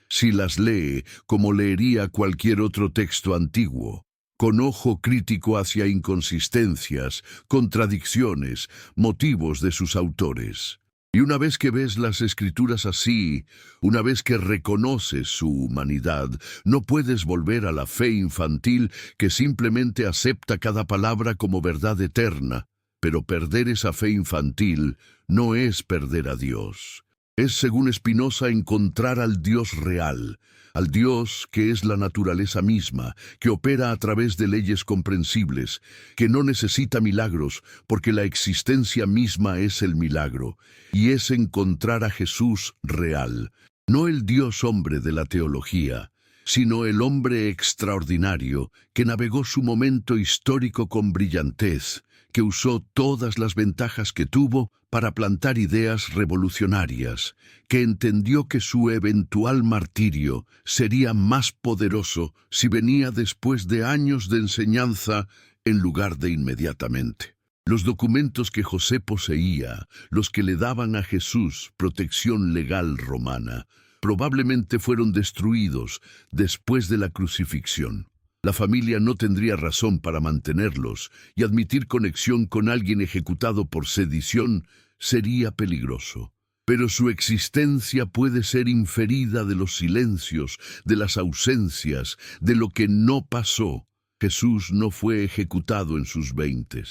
si las lee como leería cualquier otro texto antiguo, con ojo crítico hacia inconsistencias, contradicciones, motivos de sus autores. Y una vez que ves las Escrituras así, una vez que reconoces su humanidad, no puedes volver a la fe infantil que simplemente acepta cada palabra como verdad eterna. Pero perder esa fe infantil no es perder a Dios. Es, según Spinoza, encontrar al Dios real, al Dios que es la naturaleza misma, que opera a través de leyes comprensibles, que no necesita milagros, porque la existencia misma es el milagro, y es encontrar a Jesús real, no el Dios hombre de la teología, sino el hombre extraordinario que navegó su momento histórico con brillantez, que usó todas las ventajas que tuvo para plantar ideas revolucionarias, que entendió que su eventual martirio sería más poderoso si venía después de años de enseñanza en lugar de inmediatamente. Los documentos que José poseía, los que le daban a Jesús protección legal romana, probablemente fueron destruidos después de la crucifixión. La familia no tendría razón para mantenerlos, y admitir conexión con alguien ejecutado por sedición sería peligroso. Pero su existencia puede ser inferida de los silencios, de las ausencias, de lo que no pasó. Jesús no fue ejecutado en sus 20.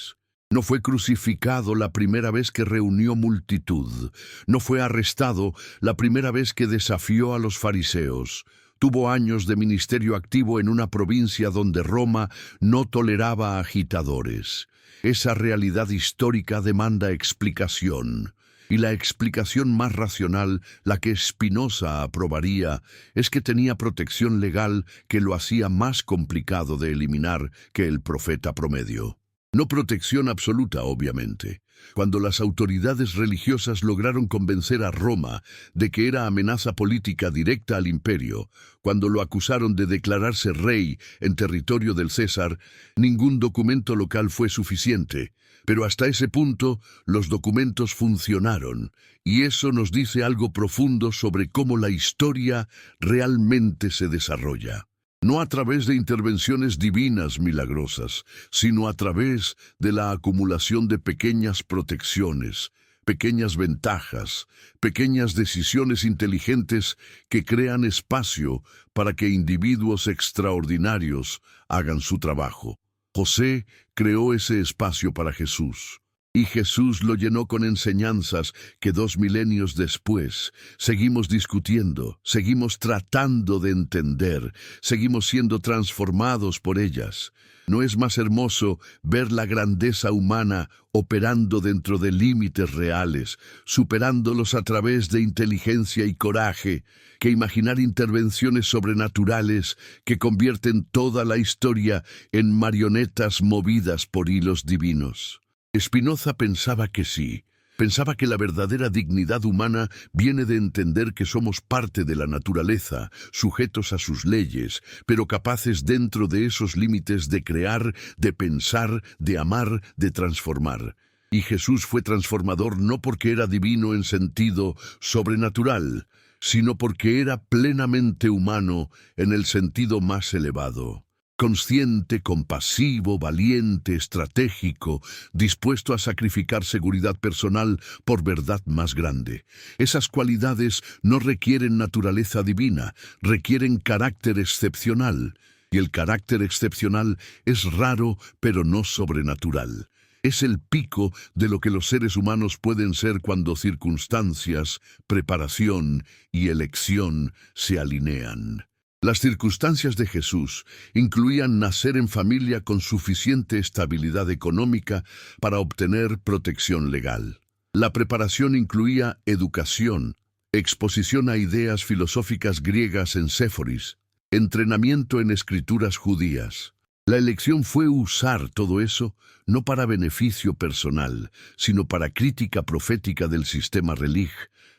No fue crucificado la primera vez que reunió multitud. No fue arrestado la primera vez que desafió a los fariseos. Tuvo años de ministerio activo en una provincia donde Roma no toleraba agitadores. Esa realidad histórica demanda explicación. Y la explicación más racional, la que Spinoza aprobaría, es que tenía protección legal que lo hacía más complicado de eliminar que el profeta promedio. No protección absoluta, obviamente. Cuando las autoridades religiosas lograron convencer a Roma de que era amenaza política directa al imperio, cuando lo acusaron de declararse rey en territorio del César, ningún documento local fue suficiente. Pero hasta ese punto, los documentos funcionaron, y eso nos dice algo profundo sobre cómo la historia realmente se desarrolla. No a través de intervenciones divinas milagrosas, sino a través de la acumulación de pequeñas protecciones, pequeñas ventajas, pequeñas decisiones inteligentes que crean espacio para que individuos extraordinarios hagan su trabajo. José creó ese espacio para Jesús. Y Jesús lo llenó con enseñanzas que 2 milenios después seguimos discutiendo, seguimos tratando de entender, seguimos siendo transformados por ellas. ¿No es más hermoso ver la grandeza humana operando dentro de límites reales, superándolos a través de inteligencia y coraje, que imaginar intervenciones sobrenaturales que convierten toda la historia en marionetas movidas por hilos divinos? Spinoza pensaba que sí. Pensaba que la verdadera dignidad humana viene de entender que somos parte de la naturaleza, sujetos a sus leyes, pero capaces dentro de esos límites de crear, de pensar, de amar, de transformar. Y Jesús fue transformador no porque era divino en sentido sobrenatural, sino porque era plenamente humano en el sentido más elevado. Consciente, compasivo, valiente, estratégico, dispuesto a sacrificar seguridad personal por verdad más grande. Esas cualidades no requieren naturaleza divina, requieren carácter excepcional. Y el carácter excepcional es raro, pero no sobrenatural. Es el pico de lo que los seres humanos pueden ser cuando circunstancias, preparación y elección se alinean. Las circunstancias de Jesús incluían nacer en familia con suficiente estabilidad económica para obtener protección legal. La preparación incluía educación, exposición a ideas filosóficas griegas en Séforis, entrenamiento en escrituras judías. La elección fue usar todo eso no para beneficio personal, sino para crítica profética del sistema relig.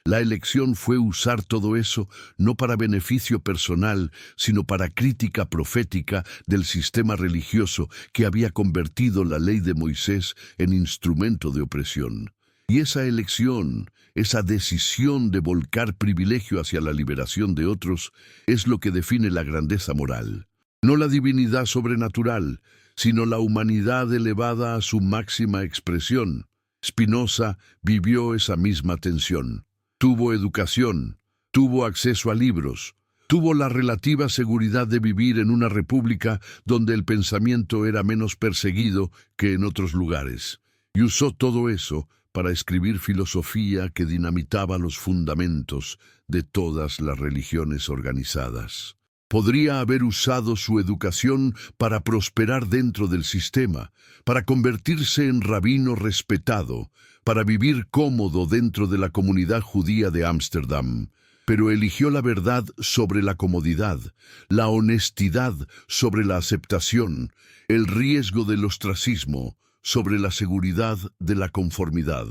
La elección fue usar todo eso no para beneficio personal, sino para crítica profética del sistema religioso que había convertido la ley de Moisés en instrumento de opresión. Y esa elección, esa decisión de volcar privilegio hacia la liberación de otros, es lo que define la grandeza moral. No la divinidad sobrenatural, sino la humanidad elevada a su máxima expresión. Spinoza vivió esa misma tensión. Tuvo educación, tuvo acceso a libros, tuvo la relativa seguridad de vivir en una república donde el pensamiento era menos perseguido que en otros lugares. Y usó todo eso para escribir filosofía que dinamitaba los fundamentos de todas las religiones organizadas. Podría haber usado su educación para prosperar dentro del sistema, para convertirse en rabino respetado, para vivir cómodo dentro de la comunidad judía de Ámsterdam, pero eligió la verdad sobre la comodidad, la honestidad sobre la aceptación, el riesgo del ostracismo sobre la seguridad de la conformidad.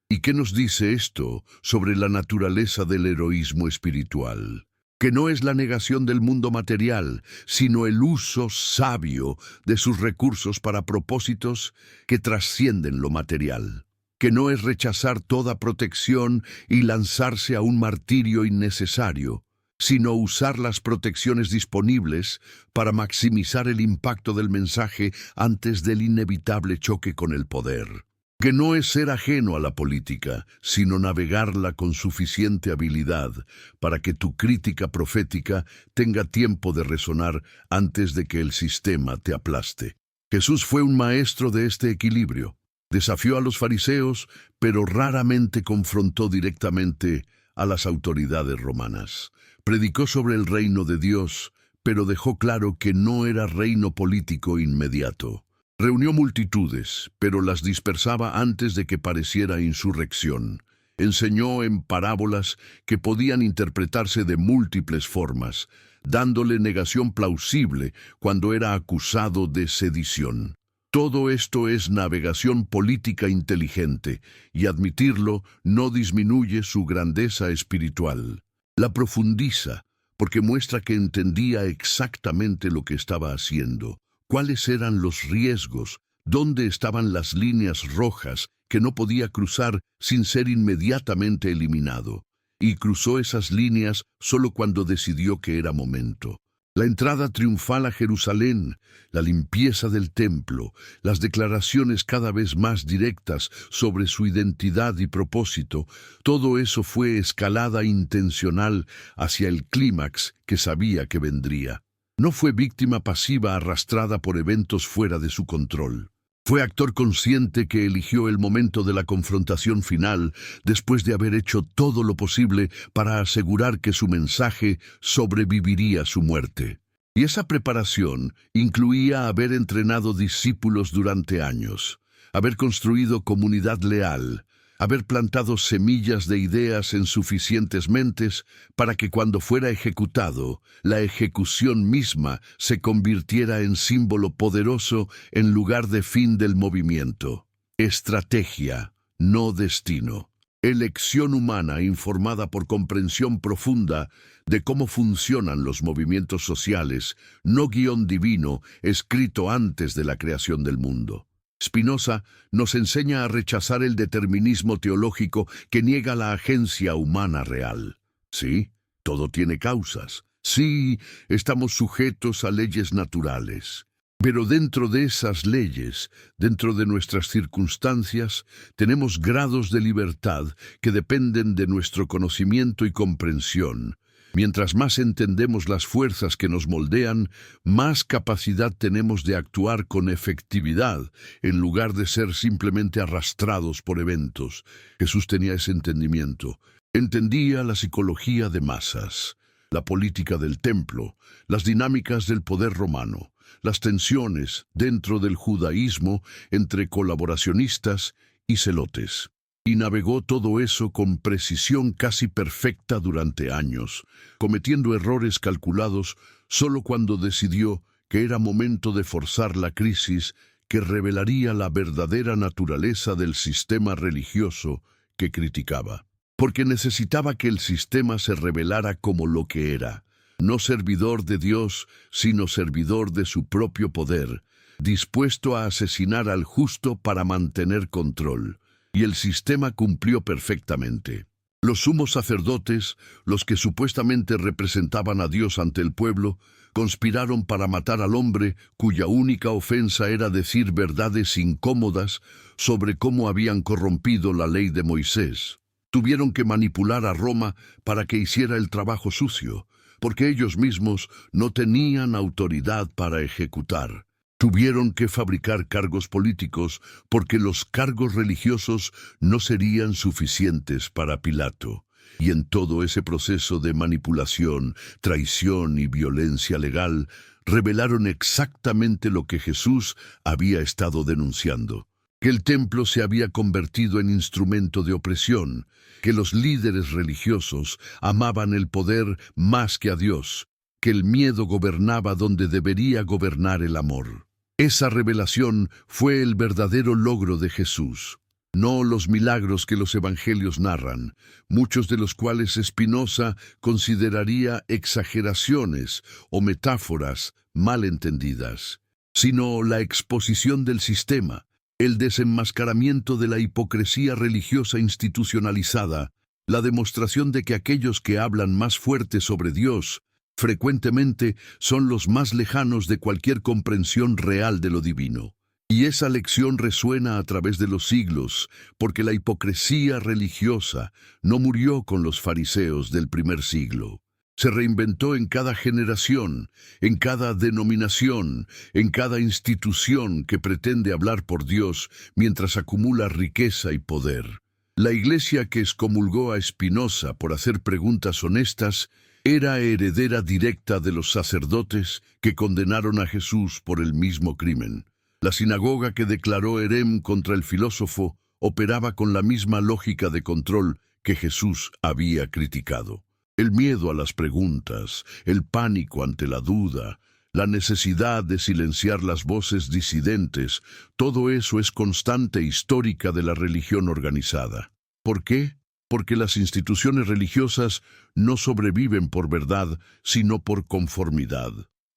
¿Y qué nos dice esto sobre la naturaleza del heroísmo espiritual? Que no es la negación del mundo material, sino el uso sabio de sus recursos para propósitos que trascienden lo material. Que no es rechazar toda protección y lanzarse a un martirio innecesario, sino usar las protecciones disponibles para maximizar el impacto del mensaje antes del inevitable choque con el poder. Que no es ser ajeno a la política, sino navegarla con suficiente habilidad para que tu crítica profética tenga tiempo de resonar antes de que el sistema te aplaste. Jesús fue un maestro de este equilibrio. Desafió a los fariseos, pero raramente confrontó directamente a las autoridades romanas. Predicó sobre el reino de Dios, pero dejó claro que no era reino político inmediato. Reunió multitudes, pero las dispersaba antes de que pareciera insurrección. Enseñó en parábolas que podían interpretarse de múltiples formas, dándole negación plausible cuando era acusado de sedición. Todo esto es navegación política inteligente, y admitirlo no disminuye su grandeza espiritual. La profundiza, porque muestra que entendía exactamente lo que estaba haciendo, cuáles eran los riesgos, dónde estaban las líneas rojas que no podía cruzar sin ser inmediatamente eliminado. Y cruzó esas líneas solo cuando decidió que era momento. La entrada triunfal a Jerusalén, la limpieza del templo, las declaraciones cada vez más directas sobre su identidad y propósito, todo eso fue escalada intencional hacia el clímax que sabía que vendría. No fue víctima pasiva arrastrada por eventos fuera de su control. Fue actor consciente que eligió el momento de la confrontación final después de haber hecho todo lo posible para asegurar que su mensaje sobreviviría su muerte. Y esa preparación incluía haber entrenado discípulos durante años, haber construido comunidad leal, haber plantado semillas de ideas en suficientes mentes para que cuando fuera ejecutado, la ejecución misma se convirtiera en símbolo poderoso en lugar de fin del movimiento. Estrategia, no destino. Elección humana informada por comprensión profunda de cómo funcionan los movimientos sociales, no guión divino escrito antes de la creación del mundo. Spinoza nos enseña a rechazar el determinismo teológico que niega la agencia humana real. Sí, todo tiene causas. Sí, estamos sujetos a leyes naturales. Pero dentro de esas leyes, dentro de nuestras circunstancias, tenemos grados de libertad que dependen de nuestro conocimiento y comprensión. Mientras más entendemos las fuerzas que nos moldean, más capacidad tenemos de actuar con efectividad, en lugar de ser simplemente arrastrados por eventos. Jesús tenía ese entendimiento. Entendía la psicología de masas, la política del templo, las dinámicas del poder romano, las tensiones dentro del judaísmo entre colaboracionistas y celotes. Y navegó todo eso con precisión casi perfecta durante años, cometiendo errores calculados solo cuando decidió que era momento de forzar la crisis que revelaría la verdadera naturaleza del sistema religioso que criticaba. Porque necesitaba que el sistema se revelara como lo que era, no servidor de Dios, sino servidor de su propio poder, dispuesto a asesinar al justo para mantener control. Y el sistema cumplió perfectamente. Los sumos sacerdotes, los que supuestamente representaban a Dios ante el pueblo, conspiraron para matar al hombre cuya única ofensa era decir verdades incómodas sobre cómo habían corrompido la ley de Moisés. Tuvieron que manipular a Roma para que hiciera el trabajo sucio, porque ellos mismos no tenían autoridad para ejecutar. Tuvieron que fabricar cargos políticos porque los cargos religiosos no serían suficientes para Pilato. Y en todo ese proceso de manipulación, traición y violencia legal, revelaron exactamente lo que Jesús había estado denunciando. Que el templo se había convertido en instrumento de opresión, que los líderes religiosos amaban el poder más que a Dios, que el miedo gobernaba donde debería gobernar el amor. Esa revelación fue el verdadero logro de Jesús, no los milagros que los evangelios narran, muchos de los cuales Spinoza consideraría exageraciones o metáforas mal entendidas, sino la exposición del sistema, el desenmascaramiento de la hipocresía religiosa institucionalizada, la demostración de que aquellos que hablan más fuerte sobre Dios frecuentemente son los más lejanos de cualquier comprensión real de lo divino. Y esa lección resuena a través de los siglos, porque la hipocresía religiosa no murió con los fariseos del primer siglo. Se reinventó en cada generación, en cada denominación, en cada institución que pretende hablar por Dios mientras acumula riqueza y poder. La iglesia que excomulgó a Spinoza por hacer preguntas honestas era heredera directa de los sacerdotes que condenaron a Jesús por el mismo crimen. La sinagoga que declaró herem contra el filósofo operaba con la misma lógica de control que Jesús había criticado. El miedo a las preguntas, el pánico ante la duda, la necesidad de silenciar las voces disidentes, todo eso es constante histórica de la religión organizada. ¿Por qué? Porque las instituciones religiosas no sobreviven por verdad, sino por conformidad.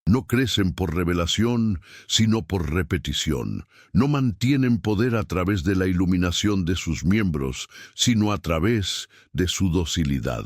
No crecen por revelación, sino por repetición. No mantienen poder a través de la iluminación de sus miembros, sino a través de su docilidad.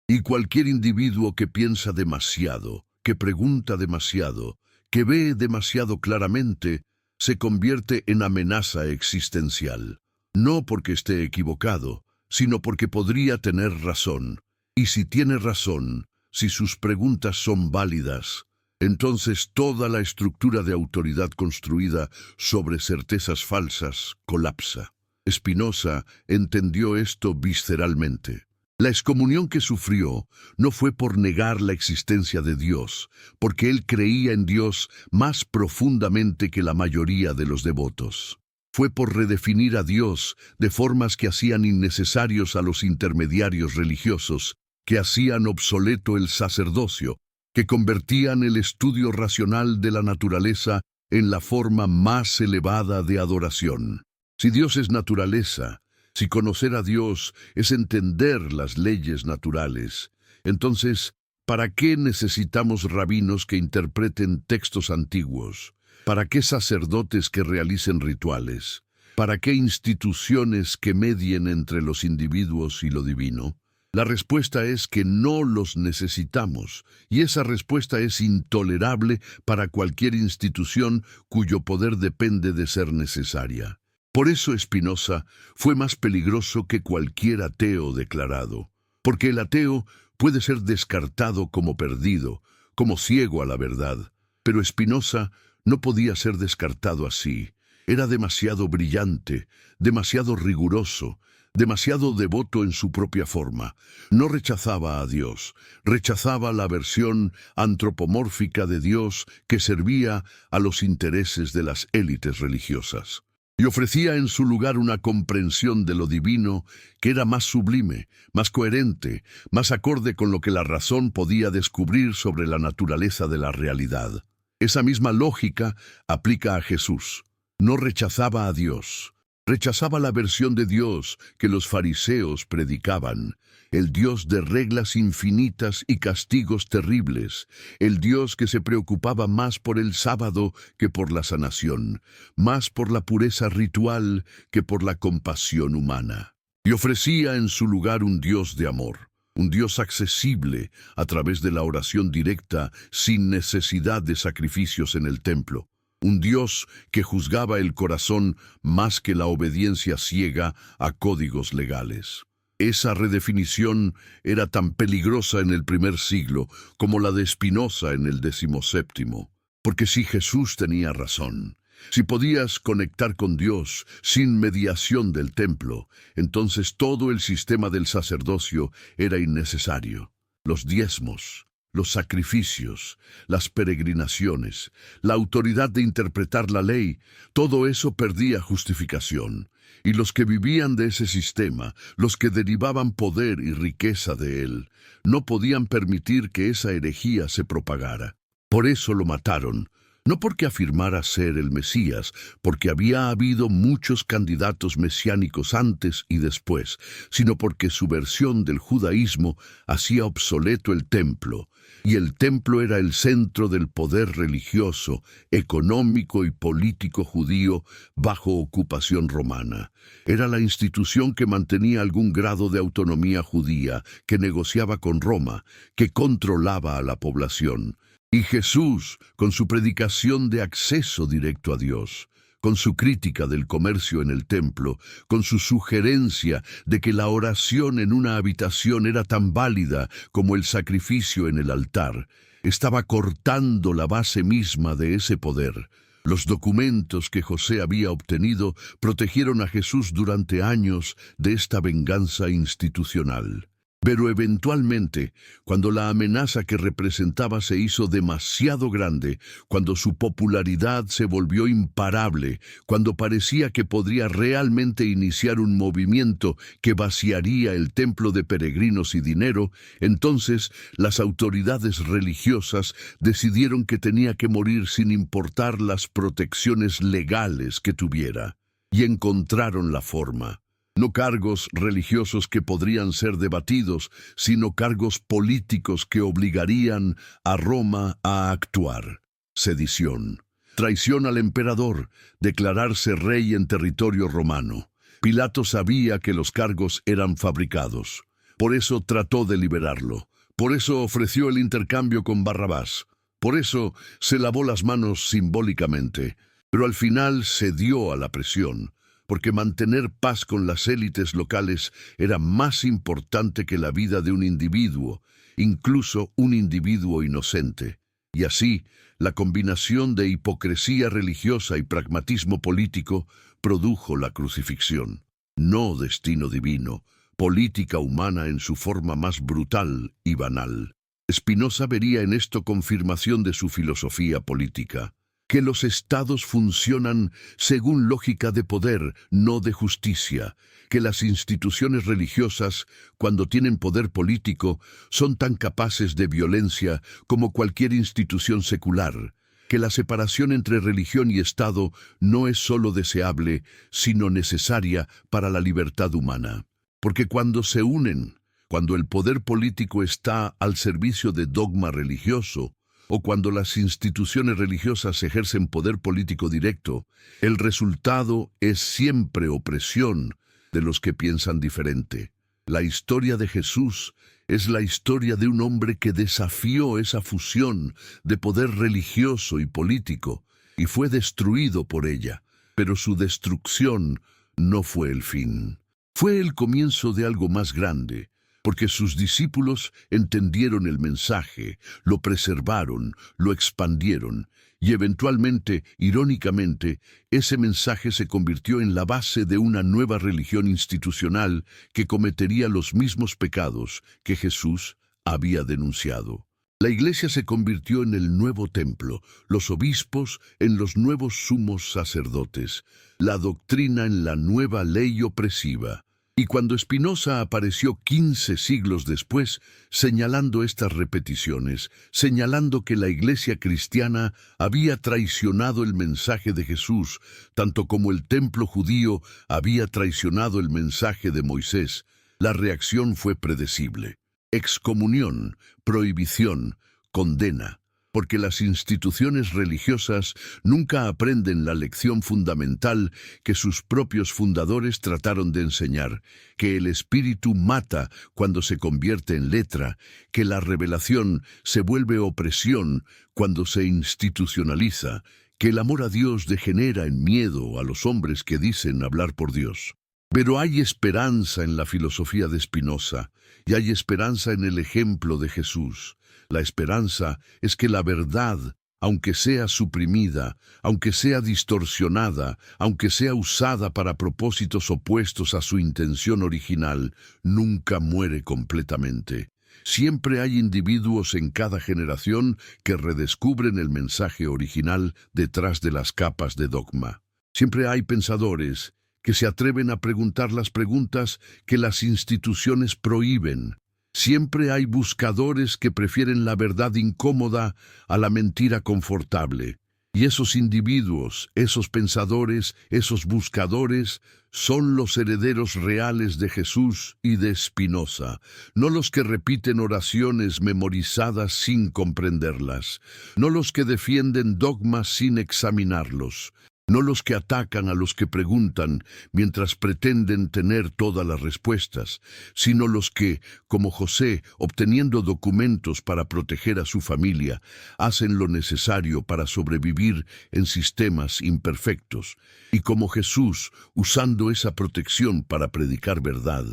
Y cualquier individuo que piensa demasiado, que pregunta demasiado, que ve demasiado claramente, se convierte en amenaza existencial. No porque esté equivocado, sino porque podría tener razón. Y si tiene razón, si sus preguntas son válidas, entonces toda la estructura de autoridad construida sobre certezas falsas colapsa. Spinoza entendió esto visceralmente. La excomunión que sufrió no fue por negar la existencia de Dios, porque él creía en Dios más profundamente que la mayoría de los devotos. Fue por redefinir a Dios de formas que hacían innecesarios a los intermediarios religiosos, que hacían obsoleto el sacerdocio, que convertían el estudio racional de la naturaleza en la forma más elevada de adoración. Si Dios es naturaleza, si conocer a Dios es entender las leyes naturales, entonces, ¿para qué necesitamos rabinos que interpreten textos antiguos? ¿Para qué sacerdotes que realicen rituales? ¿Para qué instituciones que medien entre los individuos y lo divino? La respuesta es que no los necesitamos, y esa respuesta es intolerable para cualquier institución cuyo poder depende de ser necesaria. Por eso Spinoza fue más peligroso que cualquier ateo declarado, porque el ateo puede ser descartado como perdido, como ciego a la verdad, pero Spinoza no podía ser descartado así. Era demasiado brillante, demasiado riguroso, demasiado devoto en su propia forma. No rechazaba a Dios, rechazaba la versión antropomórfica de Dios que servía a los intereses de las élites religiosas. Y ofrecía en su lugar una comprensión de lo divino que era más sublime, más coherente, más acorde con lo que la razón podía descubrir sobre la naturaleza de la realidad. Esa misma lógica aplica a Jesús. No rechazaba a Dios, rechazaba la versión de Dios que los fariseos predicaban, el Dios de reglas infinitas y castigos terribles, el Dios que se preocupaba más por el sábado que por la sanación, más por la pureza ritual que por la compasión humana. Y ofrecía en su lugar un Dios de amor, un Dios accesible a través de la oración directa sin necesidad de sacrificios en el templo. Un Dios que juzgaba el corazón más que la obediencia ciega a códigos legales. Esa redefinición era tan peligrosa en el primer siglo como la de Spinoza en el 17º. Porque si Jesús tenía razón, si podías conectar con Dios sin mediación del templo, entonces todo el sistema del sacerdocio era innecesario. Los diezmos, los sacrificios, las peregrinaciones, la autoridad de interpretar la ley, todo eso perdía justificación. Y los que vivían de ese sistema, los que derivaban poder y riqueza de él, no podían permitir que esa herejía se propagara. Por eso lo mataron, no porque afirmara ser el Mesías, porque había habido muchos candidatos mesiánicos antes y después, sino porque su versión del judaísmo hacía obsoleto el templo, y el templo era el centro del poder religioso, económico y político judío bajo ocupación romana. Era la institución que mantenía algún grado de autonomía judía, que negociaba con Roma, que controlaba a la población. Y Jesús, con su predicación de acceso directo a Dios, con su crítica del comercio en el templo, con su sugerencia de que la oración en una habitación era tan válida como el sacrificio en el altar, estaba cortando la base misma de ese poder, Los documentos que José había obtenido protegieron a Jesús durante años de esta venganza institucional. Pero eventualmente, cuando la amenaza que representaba se hizo demasiado grande, cuando su popularidad se volvió imparable, cuando parecía que podría realmente iniciar un movimiento que vaciaría el templo de peregrinos y dinero, entonces las autoridades religiosas decidieron que tenía que morir sin importar las protecciones legales que tuviera. Y encontraron la forma. No cargos religiosos que podrían ser debatidos, sino cargos políticos que obligarían a Roma a actuar. Sedición, traición al emperador, declararse rey en territorio romano. Pilato sabía que los cargos eran fabricados. Por eso trató de liberarlo. Por eso ofreció el intercambio con Barrabás. Por eso se lavó las manos simbólicamente. Pero al final cedió a la presión, porque mantener paz con las élites locales era más importante que la vida de un individuo, incluso un individuo inocente. Y así, la combinación de hipocresía religiosa y pragmatismo político produjo la crucifixión. No destino divino, política humana en su forma más brutal y banal. Spinoza vería en esto confirmación de su filosofía política, que los estados funcionan según lógica de poder, no de justicia, que las instituciones religiosas, cuando tienen poder político, son tan capaces de violencia como cualquier institución secular, que la separación entre religión y Estado no es solo deseable, sino necesaria para la libertad humana. Porque cuando se unen, cuando el poder político está al servicio de dogma religioso, o cuando las instituciones religiosas ejercen poder político directo, el resultado es siempre opresión de los que piensan diferente. La historia de Jesús es la historia de un hombre que desafió esa fusión de poder religioso y político y fue destruido por ella, pero su destrucción no fue el fin. Fue el comienzo de algo más grande, porque sus discípulos entendieron el mensaje, lo preservaron, lo expandieron, y eventualmente, irónicamente, ese mensaje se convirtió en la base de una nueva religión institucional que cometería los mismos pecados que Jesús había denunciado. La Iglesia se convirtió en el nuevo templo, los obispos en los nuevos sumos sacerdotes, la doctrina en la nueva ley opresiva. Y cuando Spinoza apareció 15 siglos después, señalando estas repeticiones, señalando que la Iglesia cristiana había traicionado el mensaje de Jesús, tanto como el templo judío había traicionado el mensaje de Moisés, la reacción fue predecible. Excomunión, prohibición, condena. Porque las instituciones religiosas nunca aprenden la lección fundamental que sus propios fundadores trataron de enseñar, que el espíritu mata cuando se convierte en letra, que la revelación se vuelve opresión cuando se institucionaliza, que el amor a Dios degenera en miedo a los hombres que dicen hablar por Dios. Pero hay esperanza en la filosofía de Spinoza, y hay esperanza en el ejemplo de Jesús. La esperanza es que la verdad, aunque sea suprimida, aunque sea distorsionada, aunque sea usada para propósitos opuestos a su intención original, nunca muere completamente. Siempre hay individuos en cada generación que redescubren el mensaje original detrás de las capas de dogma. Siempre hay pensadores que se atreven a preguntar las preguntas que las instituciones prohíben. Siempre hay buscadores que prefieren la verdad incómoda a la mentira confortable. Y esos individuos, esos pensadores, esos buscadores, son los herederos reales de Jesús y de Spinoza, no los que repiten oraciones memorizadas sin comprenderlas, no los que defienden dogmas sin examinarlos, no los que atacan a los que preguntan mientras pretenden tener todas las respuestas, sino los que, como José, obteniendo documentos para proteger a su familia, hacen lo necesario para sobrevivir en sistemas imperfectos, y como Jesús, usando esa protección para predicar verdad,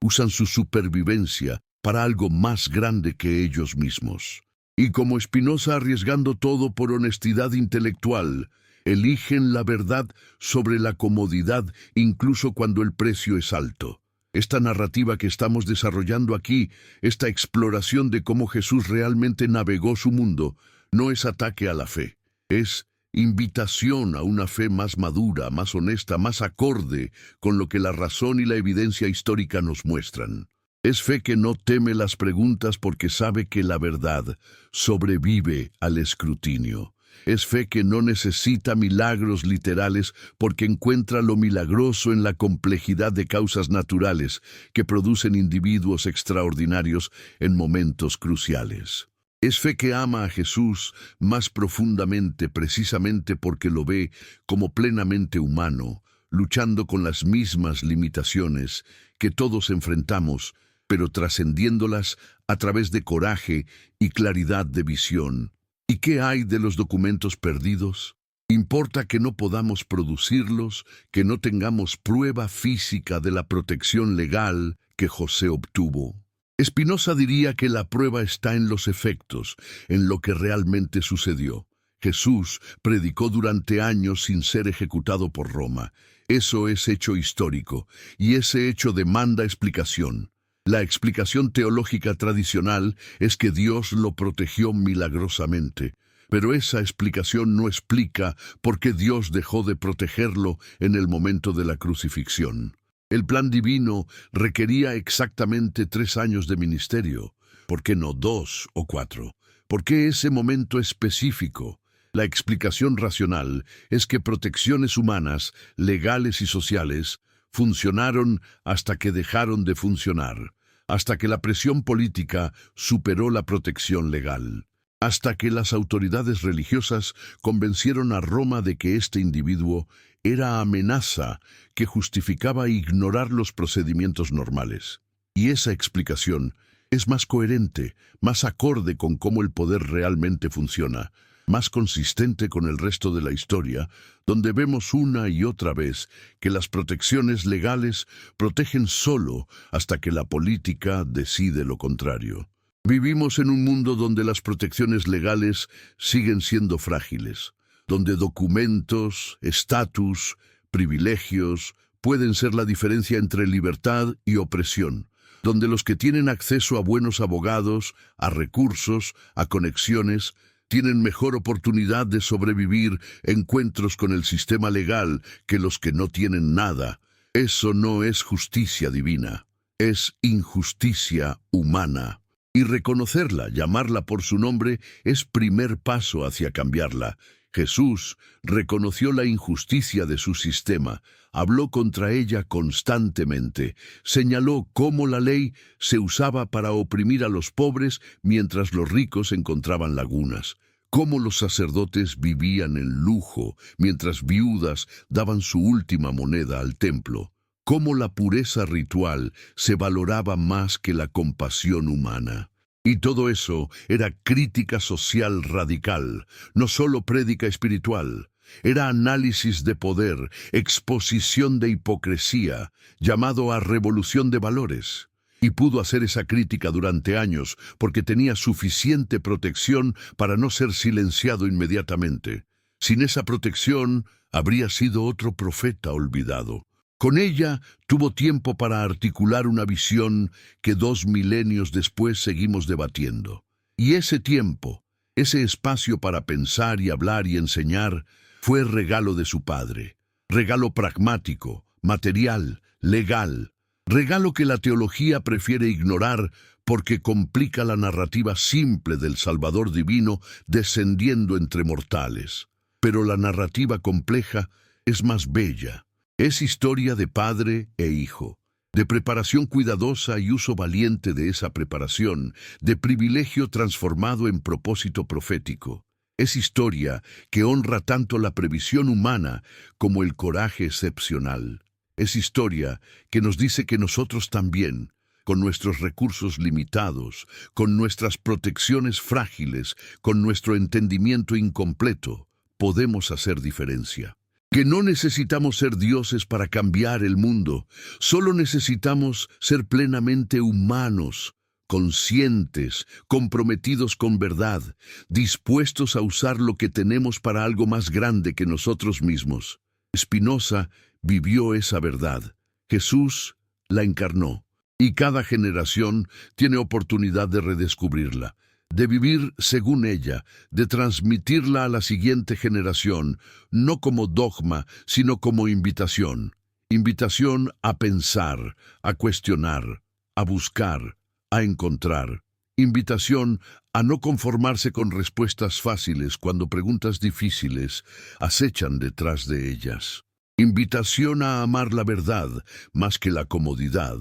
usan su supervivencia para algo más grande que ellos mismos. Y como Spinoza arriesgando todo por honestidad intelectual, Eligen la verdad sobre la comodidad, incluso cuando el precio es alto. Esta narrativa que estamos desarrollando aquí, esta exploración de cómo Jesús realmente navegó su mundo, no es ataque a la fe, es invitación a una fe más madura, más honesta, más acorde con lo que la razón y la evidencia histórica nos muestran. Es fe que no teme las preguntas porque sabe que la verdad sobrevive al escrutinio. Es fe que no necesita milagros literales porque encuentra lo milagroso en la complejidad de causas naturales que producen individuos extraordinarios en momentos cruciales. Es fe que ama a Jesús más profundamente precisamente porque lo ve como plenamente humano, luchando con las mismas limitaciones que todos enfrentamos, pero trascendiéndolas a través de coraje y claridad de visión. ¿Y qué hay de los documentos perdidos? Importa que no podamos producirlos, que no tengamos prueba física de la protección legal que José obtuvo. Spinoza diría que la prueba está en los efectos, en lo que realmente sucedió. Jesús predicó durante años sin ser ejecutado por Roma. Eso es hecho histórico, y ese hecho demanda explicación. La explicación teológica tradicional es que Dios lo protegió milagrosamente, pero esa explicación no explica por qué Dios dejó de protegerlo en el momento de la crucifixión. El plan divino requería exactamente 3 años de ministerio. ¿Por qué no 2 o 4? ¿Por qué ese momento específico? La explicación racional es que protecciones humanas, legales y sociales, funcionaron hasta que dejaron de funcionar, hasta que la presión política superó la protección legal, hasta que las autoridades religiosas convencieron a Roma de que este individuo era amenaza que justificaba ignorar los procedimientos normales. Y esa explicación es más coherente, más acorde con cómo el poder realmente funciona, más consistente con el resto de la historia, donde vemos una y otra vez que las protecciones legales protegen solo hasta que la política decide lo contrario. Vivimos en un mundo donde las protecciones legales siguen siendo frágiles, donde documentos, estatus, privilegios pueden ser la diferencia entre libertad y opresión, donde los que tienen acceso a buenos abogados, a recursos, a conexiones, tienen mejor oportunidad de sobrevivir encuentros con el sistema legal que los que no tienen nada. Eso no es justicia divina, es injusticia humana. Y reconocerla, llamarla por su nombre, es primer paso hacia cambiarla. Jesús reconoció la injusticia de su sistema, habló contra ella constantemente, señaló cómo la ley se usaba para oprimir a los pobres mientras los ricos encontraban lagunas, cómo los sacerdotes vivían en lujo mientras viudas daban su última moneda al templo, cómo la pureza ritual se valoraba más que la compasión humana. Y todo eso era crítica social radical, no solo prédica espiritual. Era análisis de poder, exposición de hipocresía, llamado a revolución de valores. Y pudo hacer esa crítica durante años porque tenía suficiente protección para no ser silenciado inmediatamente. Sin esa protección, habría sido otro profeta olvidado. Con ella tuvo tiempo para articular una visión que 2 milenios después seguimos debatiendo. Y ese tiempo, ese espacio para pensar y hablar y enseñar, fue regalo de su padre. Regalo pragmático, material, legal. Regalo que la teología prefiere ignorar porque complica la narrativa simple del Salvador divino descendiendo entre mortales. Pero la narrativa compleja es más bella. Es historia de padre e hijo, de preparación cuidadosa y uso valiente de esa preparación, de privilegio transformado en propósito profético. Es historia que honra tanto la previsión humana como el coraje excepcional. Es historia que nos dice que nosotros también, con nuestros recursos limitados, con nuestras protecciones frágiles, con nuestro entendimiento incompleto, podemos hacer diferencia. Que no necesitamos ser dioses para cambiar el mundo, solo necesitamos ser plenamente humanos, conscientes, comprometidos con verdad, dispuestos a usar lo que tenemos para algo más grande que nosotros mismos. Spinoza vivió esa verdad. Jesús la encarnó. Y cada generación tiene oportunidad de redescubrirla, de vivir según ella, de transmitirla a la siguiente generación, no como dogma, sino como invitación. Invitación a pensar, a cuestionar, a buscar, a encontrar. Invitación a no conformarse con respuestas fáciles cuando preguntas difíciles acechan detrás de ellas. Invitación a amar la verdad más que la comodidad,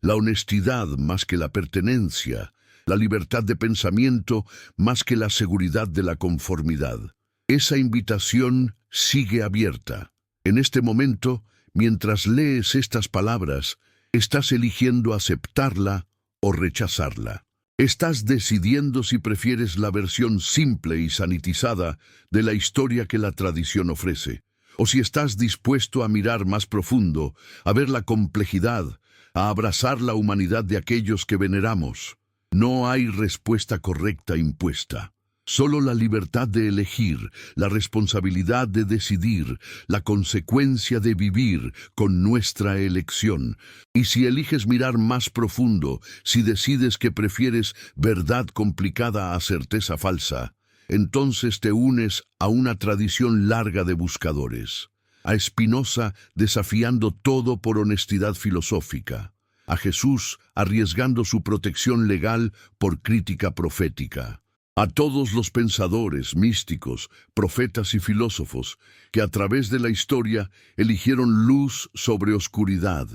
la honestidad más que la pertenencia, la libertad de pensamiento más que la seguridad de la conformidad. Esa invitación sigue abierta. En este momento, mientras lees estas palabras, estás eligiendo aceptarla o rechazarla. Estás decidiendo si prefieres la versión simple y sanitizada de la historia que la tradición ofrece, o si estás dispuesto a mirar más profundo, a ver la complejidad, a abrazar la humanidad de aquellos que veneramos. No hay respuesta correcta impuesta. Solo la libertad de elegir, la responsabilidad de decidir, la consecuencia de vivir con nuestra elección. Y si eliges mirar más profundo, si decides que prefieres verdad complicada a certeza falsa, entonces te unes a una tradición larga de buscadores. A Spinoza desafiando todo por honestidad filosófica. A Jesús arriesgando su protección legal por crítica profética. A todos los pensadores, místicos, profetas y filósofos que a través de la historia eligieron luz sobre oscuridad,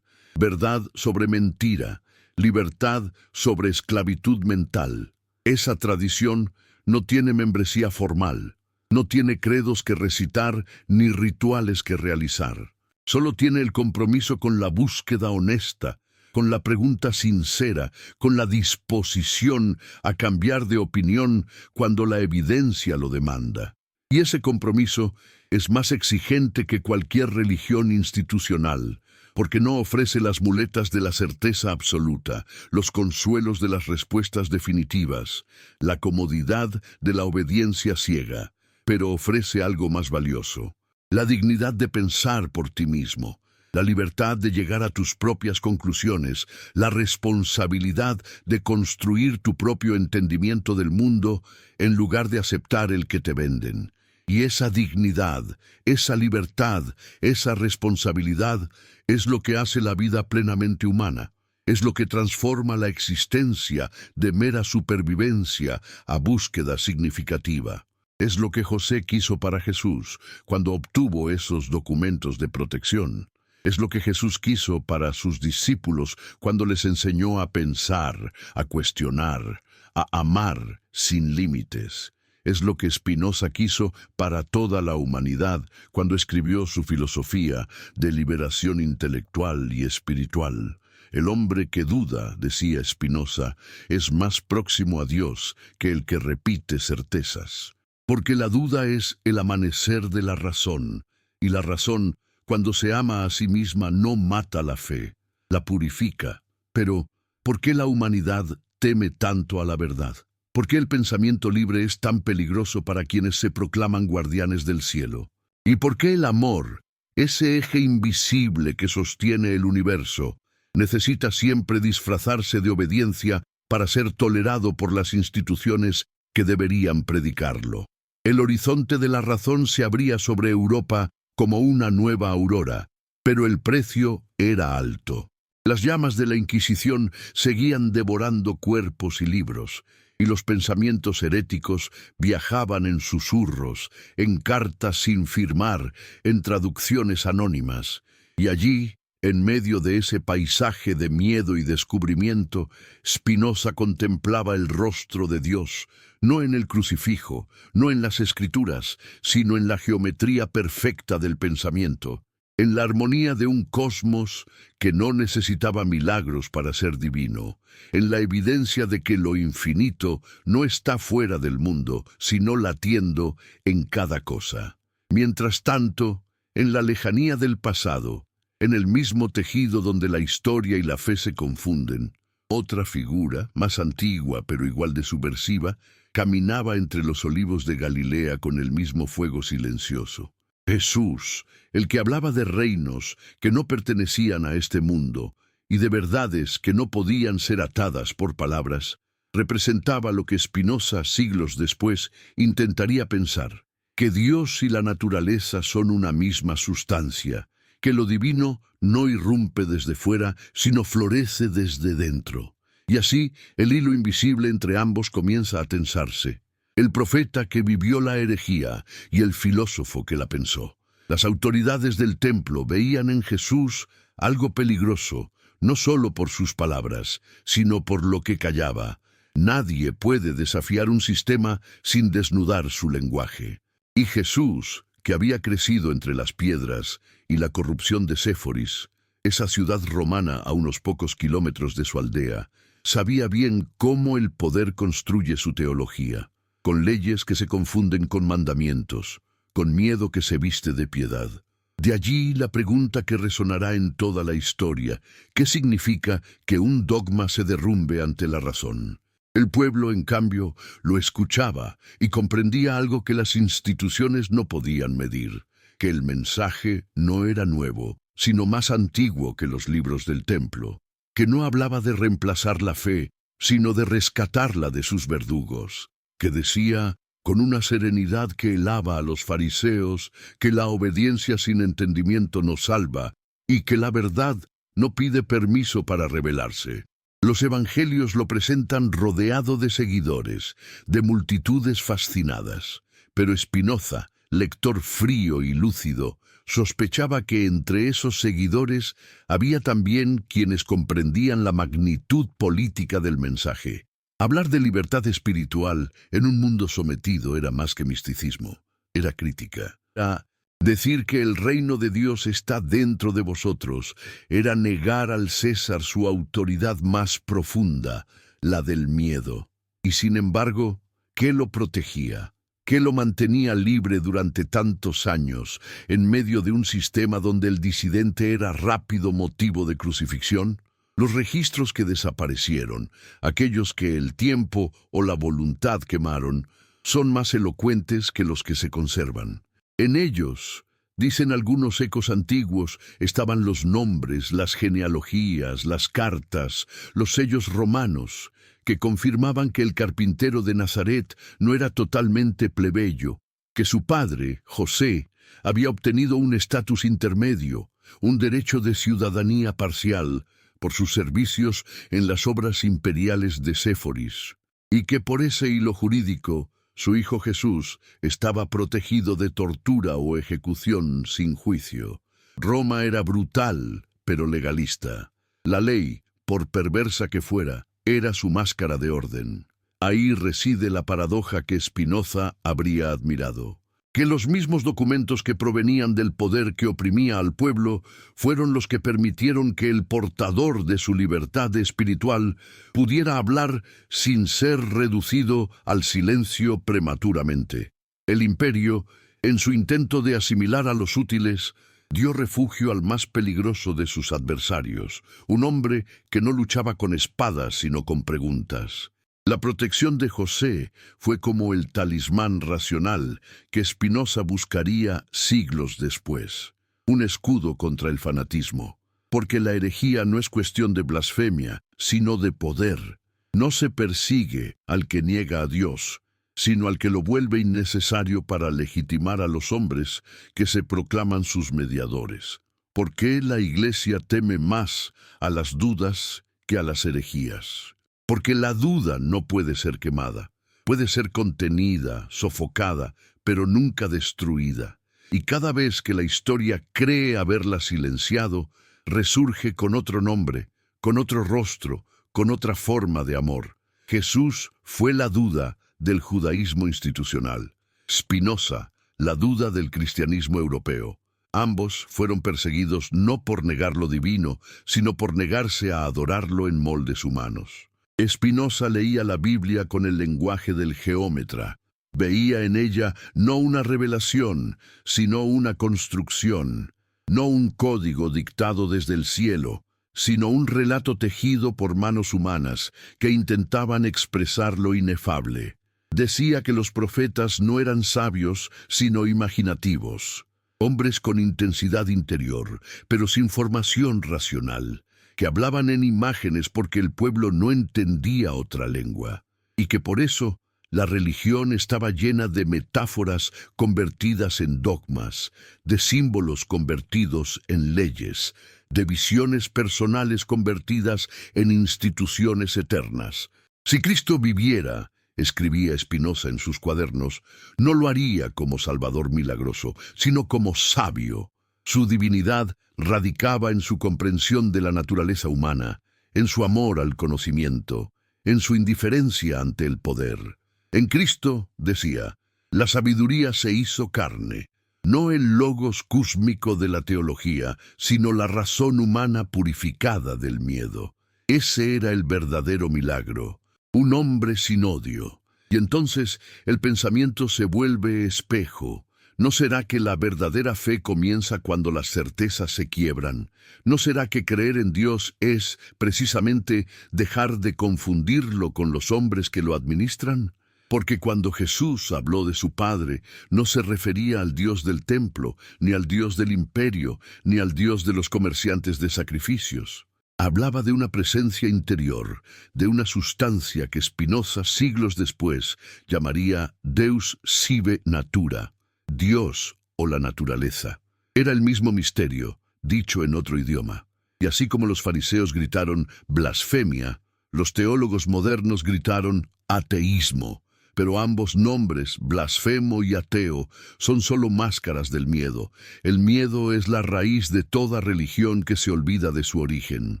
verdad sobre mentira, libertad sobre esclavitud mental. Esa tradición no tiene membresía formal, no tiene credos que recitar ni rituales que realizar. Solo tiene el compromiso con la búsqueda honesta, con la pregunta sincera, con la disposición a cambiar de opinión cuando la evidencia lo demanda. Y ese compromiso es más exigente que cualquier religión institucional, porque no ofrece las muletas de la certeza absoluta, los consuelos de las respuestas definitivas, la comodidad de la obediencia ciega, pero ofrece algo más valioso, la dignidad de pensar por ti mismo, la libertad de llegar a tus propias conclusiones, la responsabilidad de construir tu propio entendimiento del mundo en lugar de aceptar el que te venden. Y esa dignidad, esa libertad, esa responsabilidad es lo que hace la vida plenamente humana. Es lo que transforma la existencia de mera supervivencia a búsqueda significativa. Es lo que José quiso para Jesús cuando obtuvo esos documentos de protección. Es lo que Jesús quiso para sus discípulos cuando les enseñó a pensar, a cuestionar, a amar sin límites. Es lo que Spinoza quiso para toda la humanidad cuando escribió su filosofía de liberación intelectual y espiritual. El hombre que duda, decía Spinoza, es más próximo a Dios que el que repite certezas. Porque la duda es el amanecer de la razón, y la razón, cuando se ama a sí misma, no mata la fe, la purifica. Pero, ¿por qué la humanidad teme tanto a la verdad? ¿Por qué el pensamiento libre es tan peligroso para quienes se proclaman guardianes del cielo? ¿Y por qué el amor, ese eje invisible que sostiene el universo, necesita siempre disfrazarse de obediencia para ser tolerado por las instituciones que deberían predicarlo? El horizonte de la razón se abría sobre Europa como una nueva aurora, pero el precio era alto. Las llamas de la Inquisición seguían devorando cuerpos y libros, y los pensamientos heréticos viajaban en susurros, en cartas sin firmar, en traducciones anónimas. Y allí, en medio de ese paisaje de miedo y descubrimiento, Spinoza contemplaba el rostro de Dios, no en el crucifijo, no en las escrituras, sino en la geometría perfecta del pensamiento, en la armonía de un cosmos que no necesitaba milagros para ser divino, en la evidencia de que lo infinito no está fuera del mundo, sino latiendo en cada cosa. Mientras tanto, en la lejanía del pasado, en el mismo tejido donde la historia y la fe se confunden, Otra figura, más antigua pero igual de subversiva, caminaba entre los olivos de Galilea con el mismo fuego silencioso. Jesús, el que hablaba de reinos que no pertenecían a este mundo y de verdades que no podían ser atadas por palabras, representaba lo que Spinoza, siglos después, intentaría pensar: que Dios y la naturaleza son una misma sustancia, que lo divino no irrumpe desde fuera, sino florece desde dentro. Y así, el hilo invisible entre ambos comienza a tensarse. El profeta que vivió la herejía y el filósofo que la pensó. Las autoridades del templo veían en Jesús algo peligroso, no solo por sus palabras, sino por lo que callaba. Nadie puede desafiar un sistema sin desnudar su lenguaje. Y Jesús, que había crecido entre las piedras y la corrupción de Séforis, esa ciudad romana a unos pocos kilómetros de su aldea, sabía bien cómo el poder construye su teología, con leyes que se confunden con mandamientos, con miedo que se viste de piedad. De allí la pregunta que resonará en toda la historia: ¿qué significa que un dogma se derrumbe ante la razón? El pueblo, en cambio, lo escuchaba y comprendía algo que las instituciones no podían medir: que el mensaje no era nuevo, sino más antiguo que los libros del templo, que no hablaba de reemplazar la fe, sino de rescatarla de sus verdugos, que decía, con una serenidad que helaba a los fariseos, que la obediencia sin entendimiento no salva y que la verdad no pide permiso para revelarse. Los evangelios lo presentan rodeado de seguidores, de multitudes fascinadas, pero Spinoza, lector frío y lúcido, sospechaba que entre esos seguidores había también quienes comprendían la magnitud política del mensaje. Hablar de libertad espiritual en un mundo sometido era más que misticismo, era crítica. Era decir que el reino de Dios está dentro de vosotros, era negar al César su autoridad más profunda, la del miedo. Y sin embargo, ¿qué lo protegía? ¿Qué lo mantenía libre durante tantos años, en medio de un sistema donde el disidente era rápido motivo de crucifixión? Los registros que desaparecieron, aquellos que el tiempo o la voluntad quemaron, son más elocuentes que los que se conservan. En ellos, dicen algunos ecos antiguos, estaban los nombres, las genealogías, las cartas, los sellos romanos, que confirmaban que el carpintero de Nazaret no era totalmente plebeyo, que su padre, José, había obtenido un estatus intermedio, un derecho de ciudadanía parcial, por sus servicios en las obras imperiales de Séforis, y que por ese hilo jurídico, su hijo Jesús estaba protegido de tortura o ejecución sin juicio. Roma era brutal, pero legalista. La ley, por perversa que fuera, era su máscara de orden. Ahí reside la paradoja que Spinoza habría admirado: que los mismos documentos que provenían del poder que oprimía al pueblo fueron los que permitieron que el portador de su libertad espiritual pudiera hablar sin ser reducido al silencio prematuramente. El imperio, en su intento de asimilar a los útiles, dio refugio al más peligroso de sus adversarios, un hombre que no luchaba con espadas sino con preguntas. La protección de José fue como el talismán racional que Spinoza buscaría siglos después, un escudo contra el fanatismo, porque la herejía no es cuestión de blasfemia, sino de poder. No se persigue al que niega a Dios, sino al que lo vuelve innecesario para legitimar a los hombres que se proclaman sus mediadores. ¿Por qué la Iglesia teme más a las dudas que a las herejías? Porque la duda no puede ser quemada, puede ser contenida, sofocada, pero nunca destruida. Y cada vez que la historia cree haberla silenciado, resurge con otro nombre, con otro rostro, con otra forma de amor. Jesús fue la duda del judaísmo institucional. Spinoza, la duda del cristianismo europeo. Ambos fueron perseguidos no por negar lo divino, sino por negarse a adorarlo en moldes humanos. Spinoza leía la Biblia con el lenguaje del geómetra. Veía en ella no una revelación, sino una construcción, no un código dictado desde el cielo, sino un relato tejido por manos humanas que intentaban expresar lo inefable. Decía que los profetas no eran sabios, sino imaginativos, hombres con intensidad interior, pero sin formación racional, que hablaban en imágenes porque el pueblo no entendía otra lengua, y que por eso la religión estaba llena de metáforas convertidas en dogmas, de símbolos convertidos en leyes, de visiones personales convertidas en instituciones eternas. Si Cristo viviera, escribía Spinoza en sus cuadernos, no lo haría como Salvador milagroso, sino como sabio. Su divinidad radicaba en su comprensión de la naturaleza humana, en su amor al conocimiento, en su indiferencia ante el poder. En Cristo, decía, la sabiduría se hizo carne, no el logos cósmico de la teología, sino la razón humana purificada del miedo. Ese era el verdadero milagro, un hombre sin odio. Y entonces el pensamiento se vuelve espejo. ¿No será que la verdadera fe comienza cuando las certezas se quiebran? ¿No será que creer en Dios es, precisamente, dejar de confundirlo con los hombres que lo administran? Porque cuando Jesús habló de su Padre, no se refería al Dios del templo, ni al Dios del imperio, ni al Dios de los comerciantes de sacrificios. Hablaba de una presencia interior, de una sustancia que Spinoza, siglos después, llamaría Deus sive natura, Dios o la naturaleza. Era el mismo misterio, dicho en otro idioma. Y así como los fariseos gritaron blasfemia, los teólogos modernos gritaron ateísmo. Pero ambos nombres, blasfemo y ateo, son solo máscaras del miedo. El miedo es la raíz de toda religión que se olvida de su origen.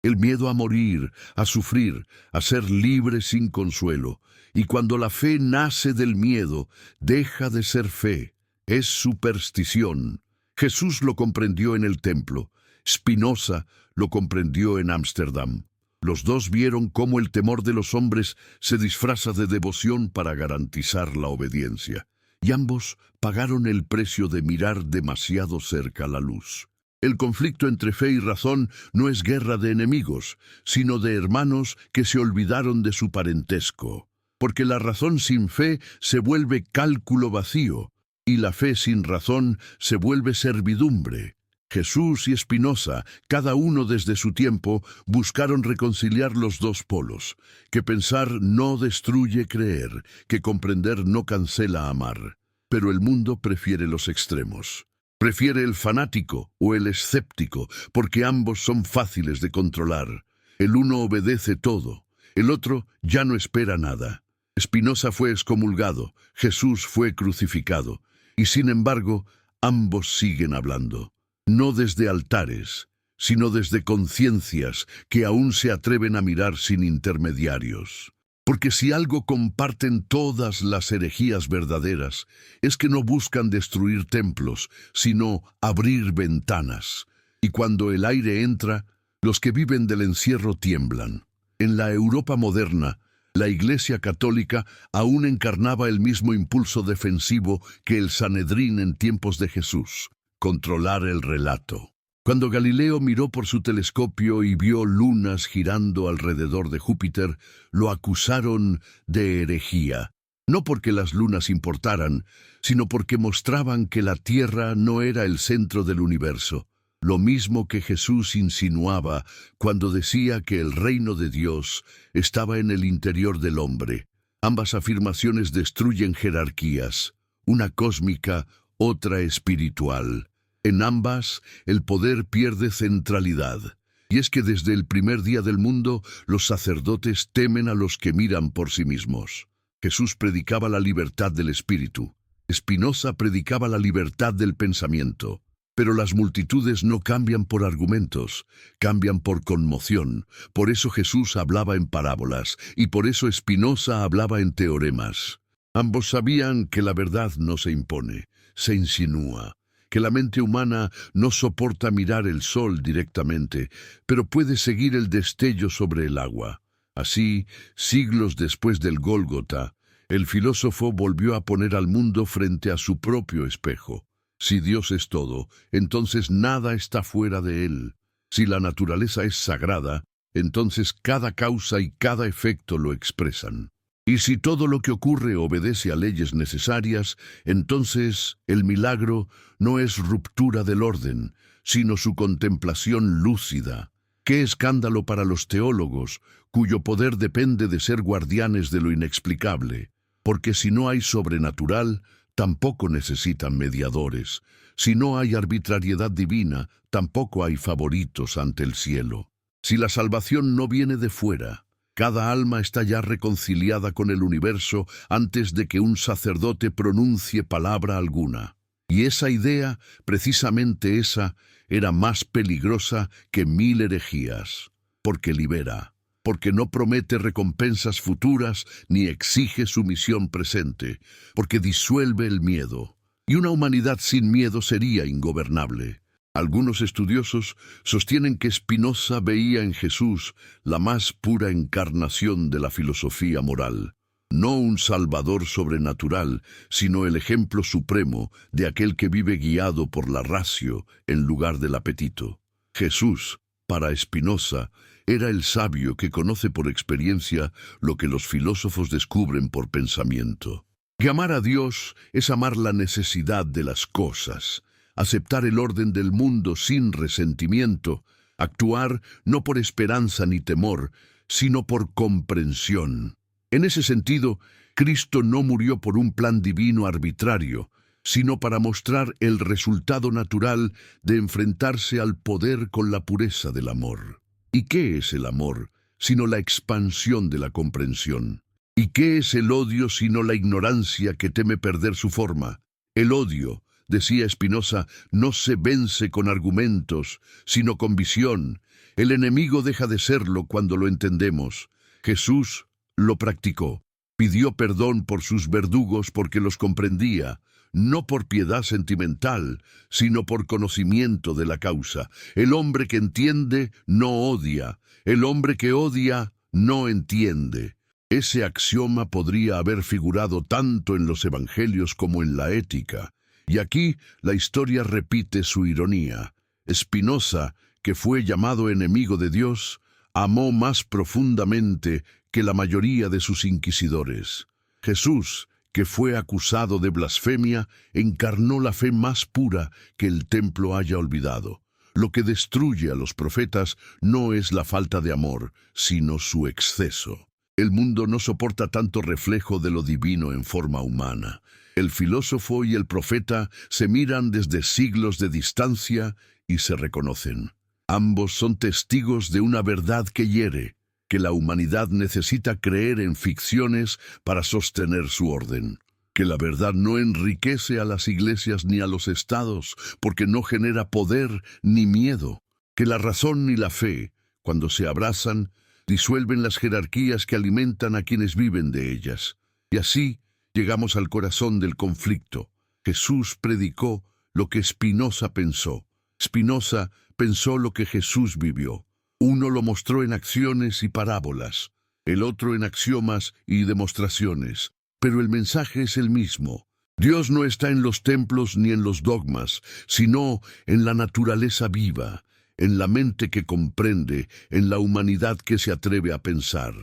El miedo a morir, a sufrir, a ser libre sin consuelo. Y cuando la fe nace del miedo, deja de ser fe. Es superstición. Jesús lo comprendió en el templo. Spinoza lo comprendió en Ámsterdam. Los dos vieron cómo el temor de los hombres se disfraza de devoción para garantizar la obediencia. Y ambos pagaron el precio de mirar demasiado cerca la luz. El conflicto entre fe y razón no es guerra de enemigos, sino de hermanos que se olvidaron de su parentesco. Porque la razón sin fe se vuelve cálculo vacío, y la fe sin razón se vuelve servidumbre. Jesús y Spinoza, cada uno desde su tiempo, buscaron reconciliar los dos polos, que pensar no destruye creer, que comprender no cancela amar. Pero el mundo prefiere los extremos. Prefiere el fanático o el escéptico, porque ambos son fáciles de controlar. El uno obedece todo, el otro ya no espera nada. Spinoza fue excomulgado, Jesús fue crucificado, y sin embargo, ambos siguen hablando. No desde altares, sino desde conciencias que aún se atreven a mirar sin intermediarios. Porque si algo comparten todas las herejías verdaderas, es que no buscan destruir templos, sino abrir ventanas. Y cuando el aire entra, los que viven del encierro tiemblan. En la Europa moderna, la Iglesia católica aún encarnaba el mismo impulso defensivo que el Sanedrín en tiempos de Jesús. Controlar el relato. Cuando Galileo miró por su telescopio y vio lunas girando alrededor de Júpiter, lo acusaron de herejía, no porque las lunas importaran, sino porque mostraban que la Tierra no era el centro del universo, lo mismo que Jesús insinuaba cuando decía que el reino de Dios estaba en el interior del hombre. Ambas afirmaciones destruyen jerarquías, una cósmica, otra espiritual. En ambas, el poder pierde centralidad. Y es que desde el primer día del mundo, los sacerdotes temen a los que miran por sí mismos. Jesús predicaba la libertad del espíritu. Spinoza predicaba la libertad del pensamiento. Pero las multitudes no cambian por argumentos, cambian por conmoción. Por eso Jesús hablaba en parábolas, y por eso Spinoza hablaba en teoremas. Ambos sabían que la verdad no se impone, se insinúa. Que la mente humana no soporta mirar el sol directamente, pero puede seguir el destello sobre el agua. Así, siglos después del Gólgota, el filósofo volvió a poner al mundo frente a su propio espejo. Si Dios es todo, entonces nada está fuera de él. Si la naturaleza es sagrada, entonces cada causa y cada efecto lo expresan. Y si todo lo que ocurre obedece a leyes necesarias, entonces el milagro no es ruptura del orden, sino su contemplación lúcida. ¡Qué escándalo para los teólogos, cuyo poder depende de ser guardianes de lo inexplicable! Porque si no hay sobrenatural, tampoco necesitan mediadores. Si no hay arbitrariedad divina, tampoco hay favoritos ante el cielo. Si la salvación no viene de fuera, cada alma está ya reconciliada con el universo antes de que un sacerdote pronuncie palabra alguna. Y esa idea, precisamente esa, era más peligrosa que 1000 herejías, porque libera, porque no promete recompensas futuras ni exige sumisión presente, porque disuelve el miedo. Y una humanidad sin miedo sería ingobernable. Algunos estudiosos sostienen que Spinoza veía en Jesús la más pura encarnación de la filosofía moral. No un salvador sobrenatural, sino el ejemplo supremo de aquel que vive guiado por la ratio en lugar del apetito. Jesús, para Spinoza, era el sabio que conoce por experiencia lo que los filósofos descubren por pensamiento. Que amar a Dios es amar la necesidad de las cosas, aceptar el orden del mundo sin resentimiento, actuar no por esperanza ni temor, sino por comprensión. En ese sentido, Cristo no murió por un plan divino arbitrario, sino para mostrar el resultado natural de enfrentarse al poder con la pureza del amor. ¿Y qué es el amor, sino la expansión de la comprensión? ¿Y qué es el odio sino la ignorancia que teme perder su forma? El odio, decía Spinoza, no se vence con argumentos, sino con visión. El enemigo deja de serlo cuando lo entendemos. Jesús lo practicó. Pidió perdón por sus verdugos porque los comprendía, no por piedad sentimental, sino por conocimiento de la causa. El hombre que entiende no odia. El hombre que odia no entiende. Ese axioma podría haber figurado tanto en los evangelios como en la ética. Y aquí la historia repite su ironía. Spinoza, que fue llamado enemigo de Dios, amó más profundamente que la mayoría de sus inquisidores. Jesús, que fue acusado de blasfemia, encarnó la fe más pura que el templo haya olvidado. Lo que destruye a los profetas no es la falta de amor, sino su exceso. El mundo no soporta tanto reflejo de lo divino en forma humana. El filósofo y el profeta se miran desde siglos de distancia y se reconocen. Ambos son testigos de una verdad que hiere, que la humanidad necesita creer en ficciones para sostener su orden. Que la verdad no enriquece a las iglesias ni a los estados, porque no genera poder ni miedo. Que la razón y la fe, cuando se abrazan, disuelven las jerarquías que alimentan a quienes viven de ellas. Y así llegamos al corazón del conflicto. Jesús predicó lo que Spinoza pensó. Spinoza pensó lo que Jesús vivió. Uno lo mostró en acciones y parábolas, el otro en axiomas y demostraciones. Pero el mensaje es el mismo. Dios no está en los templos ni en los dogmas, sino en la naturaleza viva, en la mente que comprende, en la humanidad que se atreve a pensar.